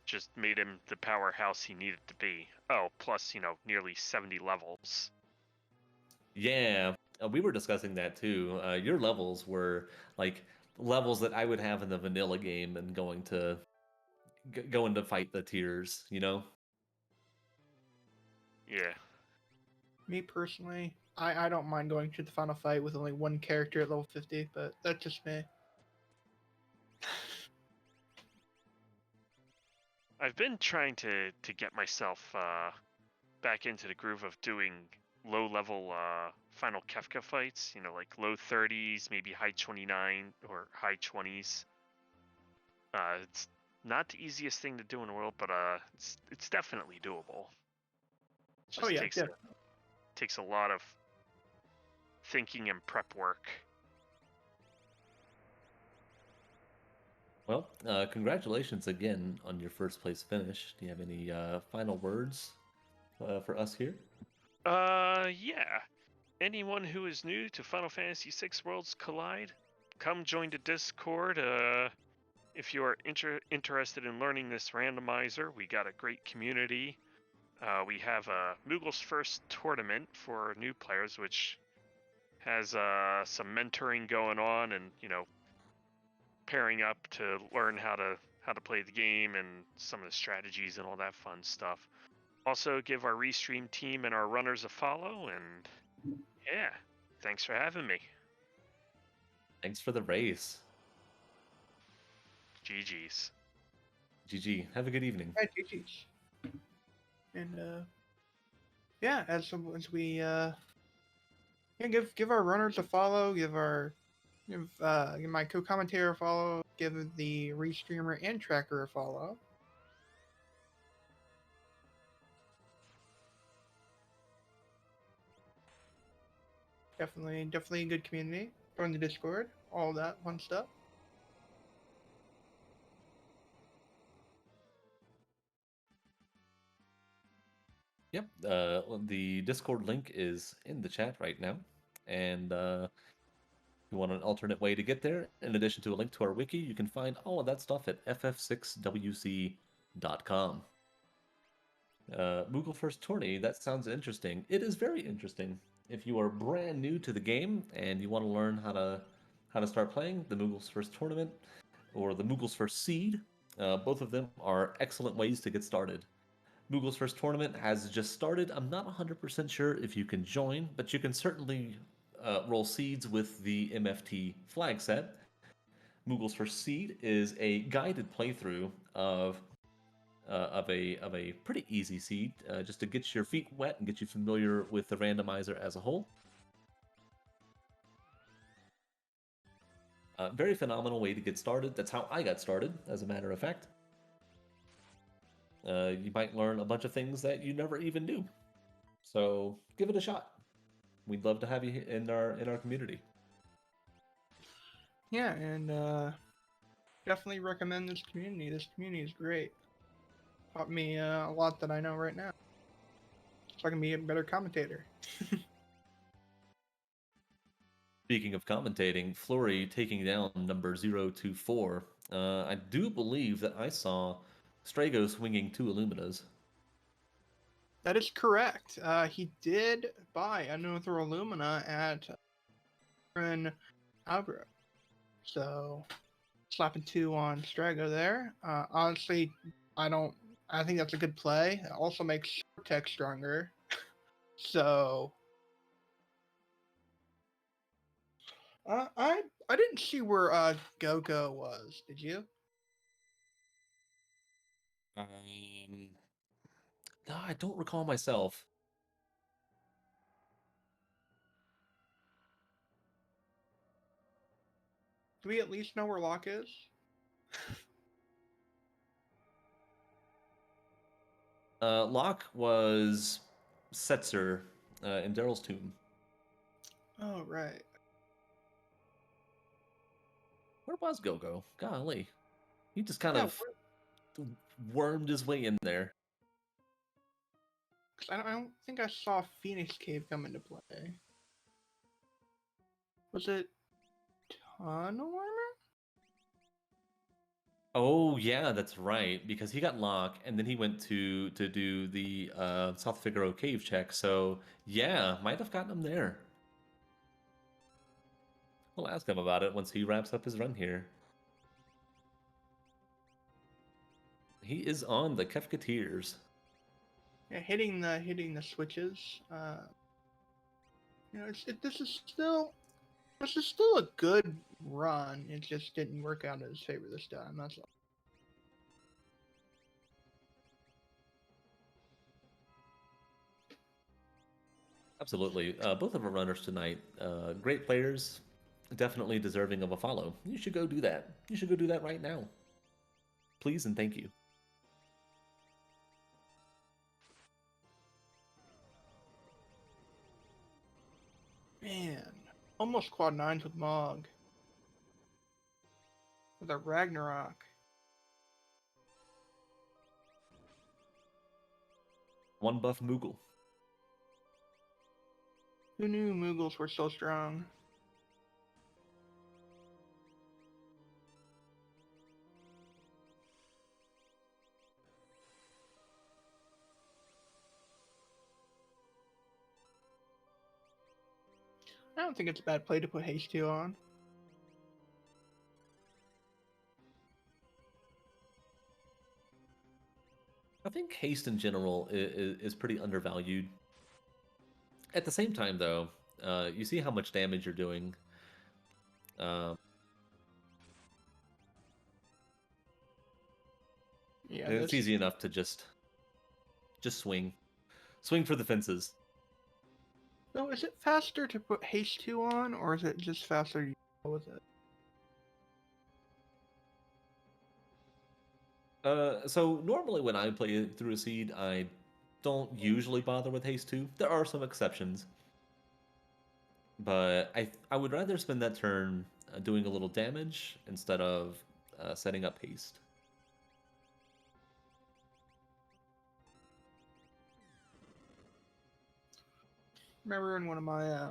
just made him the powerhouse he needed to be. Oh, plus nearly 70 levels. Yeah, we were discussing that too. Your levels were like levels that I would have in the vanilla game and going to fight the tiers, Yeah. Me personally, I don't mind going to the final fight with only one character at level 50, but that's just me. I've been trying to get myself back into the groove of doing low-level final Kefka fights, like low 30s, maybe high 29 or high 20s. It's not the easiest thing to do in the world, but it's definitely doable. It just takes a lot of thinking and prep work. Well, congratulations again on your first place finish. Do you have any final words for us here? Yeah. Anyone who is new to Final Fantasy VI Worlds Collide, come join the Discord. If you are interested in learning this randomizer, we got a great community. We have a Moogle's First tournament for new players, which has some mentoring going on, and pairing up to learn how to play the game and some of the strategies and all that fun stuff. Also, give our Restream team and our runners a follow, and yeah, thanks for having me. Thanks for the race. GG's. GG. Have a good evening. Right, GG's. And yeah, as we give our runners a follow, give my co-commentator a follow, give the Restreamer and Tracker a follow. Definitely a good community. Join the Discord, all that fun stuff. Yep. The Discord link is in the chat right now, and if you want an alternate way to get there, in addition to a link to our wiki, you can find all of that stuff at ff6wc.com. Moogle First Tourney, that sounds interesting. It is very interesting. If you are brand new to the game and you want to learn how to start playing the Moogle's First Tournament or the Moogle's First Seed, both of them are excellent ways to get started. Moogle's First Tournament has just started. I'm not 100% sure if you can join, but you can certainly roll seeds with the MFT flag set. Moogle's First Seed is a guided playthrough of a pretty easy seed, just to get your feet wet and get you familiar with the randomizer as a whole. Very phenomenal way to get started. That's how I got started, as a matter of fact. You might learn a bunch of things that you never even knew. So give it a shot. We'd love to have you in our community. Yeah, and definitely recommend this community. This community is great. Taught me a lot that I know right now. So I can be a better commentator. Speaking of commentating, Flurry taking down number 024. I do believe that I saw Strago swinging 2 Illuminas. That is correct. He did buy another Illumina at Albro. So, slapping 2 on Strago there. Honestly, I think that's a good play. It also makes Tech stronger. So I didn't see where Go-Go was. Did you? No, I don't recall myself. Do we at least know where Locke is? Locke was Setzer in Daryl's tomb. Oh right. Where was Go-Go? Golly. He just kind Yeah, of wormed his way in there. because I don't think I saw Phoenix Cave come into play. Was it Tunnel Armor? Oh yeah, that's right. Because he got Locke, and then he went to do the South Figaro cave check. So yeah, might have gotten him there. We'll ask him about it once he wraps up his run here. He is on the Kefka tiers. Yeah, hitting the switches. This is still a good run. It just didn't work out in his favor this time. That's all. Absolutely. Both of our runners tonight, great players, definitely deserving of a follow. You should go do that. You should go do that right now. Please and thank you. Man, almost quad nines with Mog. With a Ragnarok. One buff Moogle. Who knew Moogles were so strong? I don't think it's a bad play to put Haste 2 on. I think haste in general is pretty undervalued. At the same time, though, you see how much damage you're doing. Yeah, It's easy enough to just swing for the fences. So is it faster to put Haste 2 on, or is it just faster to go with it? So normally when I play through a seed, I don't usually bother with haste 2. There are some exceptions. But I would rather spend that turn doing a little damage instead of setting up haste. Remember in one of my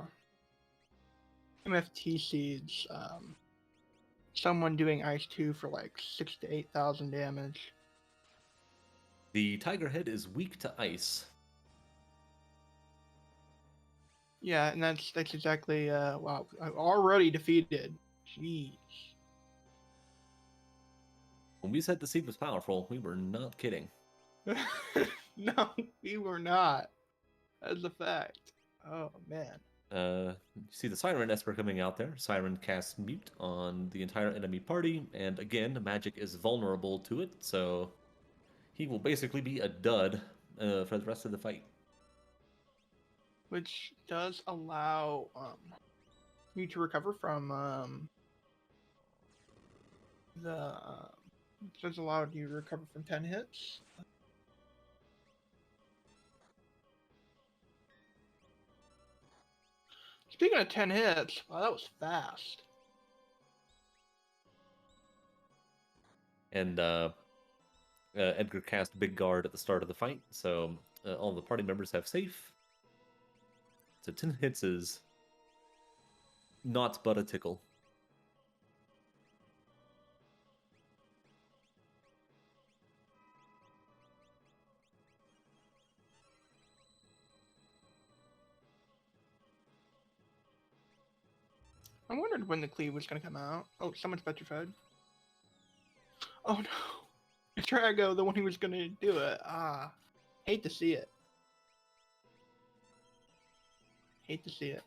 MFT seeds, someone doing Ice 2 for like 6,000 to 8,000 damage. The Tiger Head is weak to ice. Yeah, and that's exactly wow. I've already defeated. Jeez. When we said the seed was powerful, we were not kidding. No, we were not. That's a fact. Oh man. You see the Siren Esper coming out there. Siren casts Mute on the entire enemy party, and again, magic is vulnerable to it, so he will basically be a dud for the rest of the fight. Which does allow you to recover from does allow you to recover from 10 hits. Speaking of 10 hits, wow, that was fast. And Edgar cast Big Guard at the start of the fight, so all the party members have safe. So 10 hits is not but a tickle. I wondered when the cleave was going to come out. Oh, someone's petrified. Oh no. It's Trago, the one who was going to do it. Ah. Hate to see it. Hate to see it.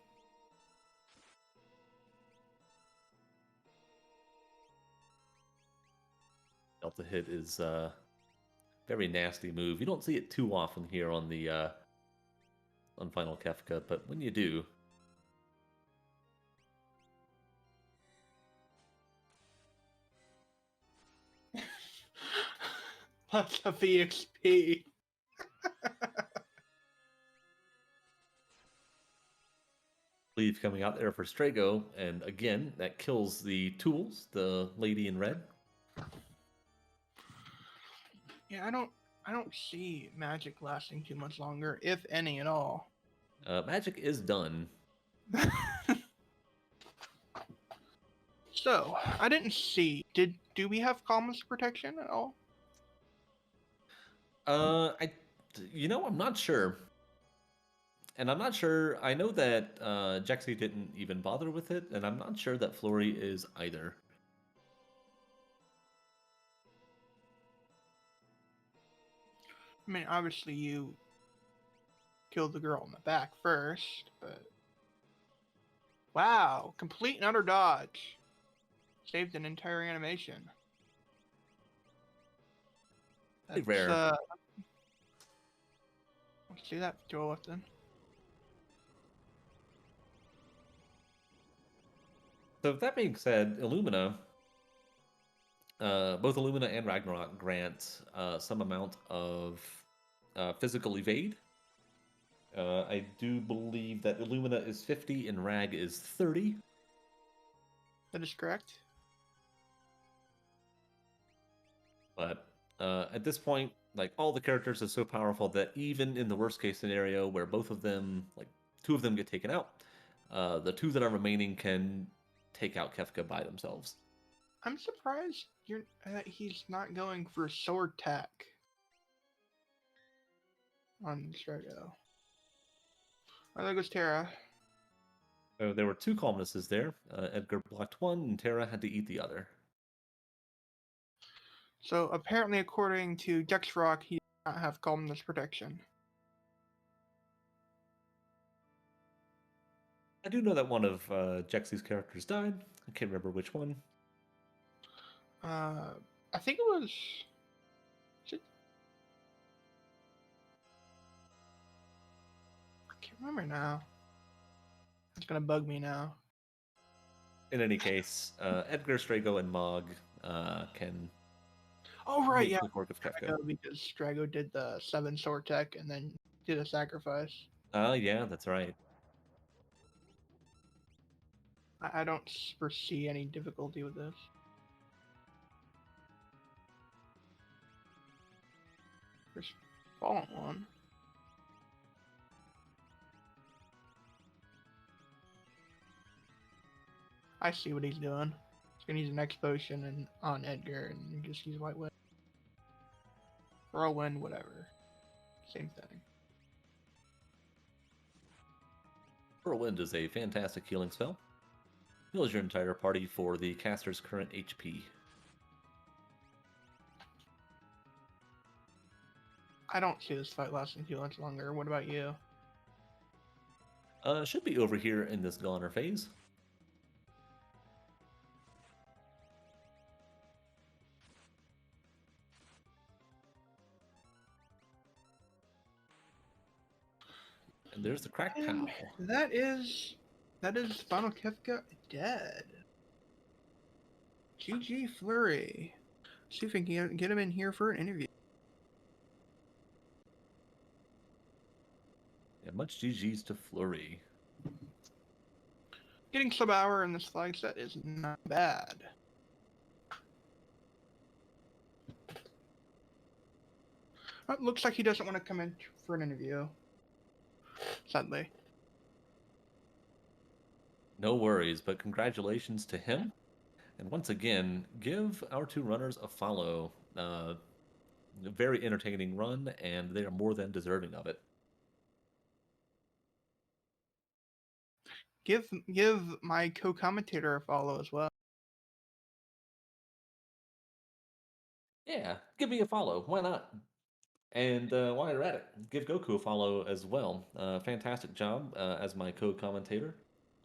Delta hit is very nasty move. You don't see it too often here on the on Final Kefka, but when you do, Lots of EXP. Leave coming out there for Strago, and again, that kills the tools, the lady in red. Yeah, I don't see magic lasting too much longer, if any at all. Magic is done. So, I didn't see. Do we have calmness protection at all? I'm not sure. And I'm not sure. I know that Jexy didn't even bother with it, and I'm not sure that Flurry is either. I mean, obviously you killed the girl in the back first, but wow, complete and utter dodge. Saved an entire animation. Pretty That's rare. let's see that too often. So with that being said, Illumina, both Illumina and Ragnarok grant some amount of physical evade. I do believe that Illumina is 50 and Rag is 30. That is correct. But at this point, like all the characters are so powerful that even in the worst case scenario where both of them, like two of them get taken out, the two that are remaining can take out Kefka by themselves. I'm surprised he's not going for sword tack on Strago. Oh, there goes Terra. So there were two calmnesses there. Edgar blocked one, and Terra had to eat the other. So apparently, according to Dexrock, he does not have calmness protection. I do know that one of Jexy's characters died. I can't remember which one. I think it was. I can't remember now. It's gonna bug me now. In any case, Edgar, Strago, and Mog can Oh right, make yeah, quick work of Kefka. Strago, because Strago did the 7 sword tech and then did a sacrifice. Yeah, that's right. I don't foresee any difficulty with this. There's fallen one. I see what he's doing. He's gonna use an X potion and on Edgar and just use White Wind. Whirlwind, whatever. Same thing. Whirlwind is a fantastic healing spell. Heals your entire party for the caster's current HP. I don't see this fight lasting too much longer. What about you? Should be over here in this goner phase. And there's the crack And pow. that is Final Kefka dead. GG Flurry. See if we can get him in here for an interview. Yeah, much GG's to Flurry. Getting sub hour in this flag set is not bad. It looks like he doesn't want to come in for an interview. Sadly. No worries, but congratulations to him. And once again, give our two runners a follow. A very entertaining run, and they are more than deserving of it. Give my co-commentator a follow as well. Yeah, give me a follow. Why not? And while you're at it, give Goku a follow as well. Fantastic job as my co-commentator.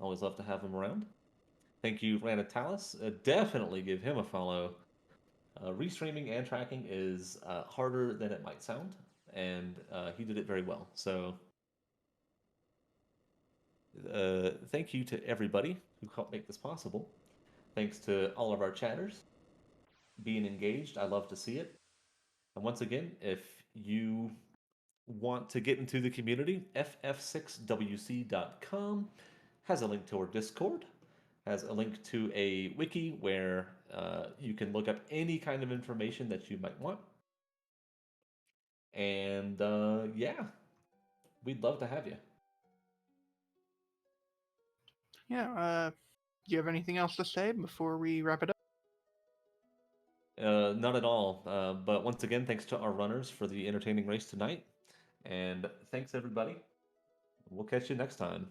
Always love to have him around. Thank you, Ranatalis. Definitely give him a follow. Restreaming and tracking is harder than it might sound, and he did it very well. So thank you to everybody who helped make this possible. Thanks to all of our chatters being engaged. I love to see it. And once again, if you want to get into the community, ff6wc.com has a link to our Discord, has a link to a wiki where you can look up any kind of information that you might want. And yeah, we'd love to have you. Yeah. Do you have anything else to say before we wrap it up? Not at all. But once again, thanks to our runners for the entertaining race tonight. And thanks, everybody. We'll catch you next time.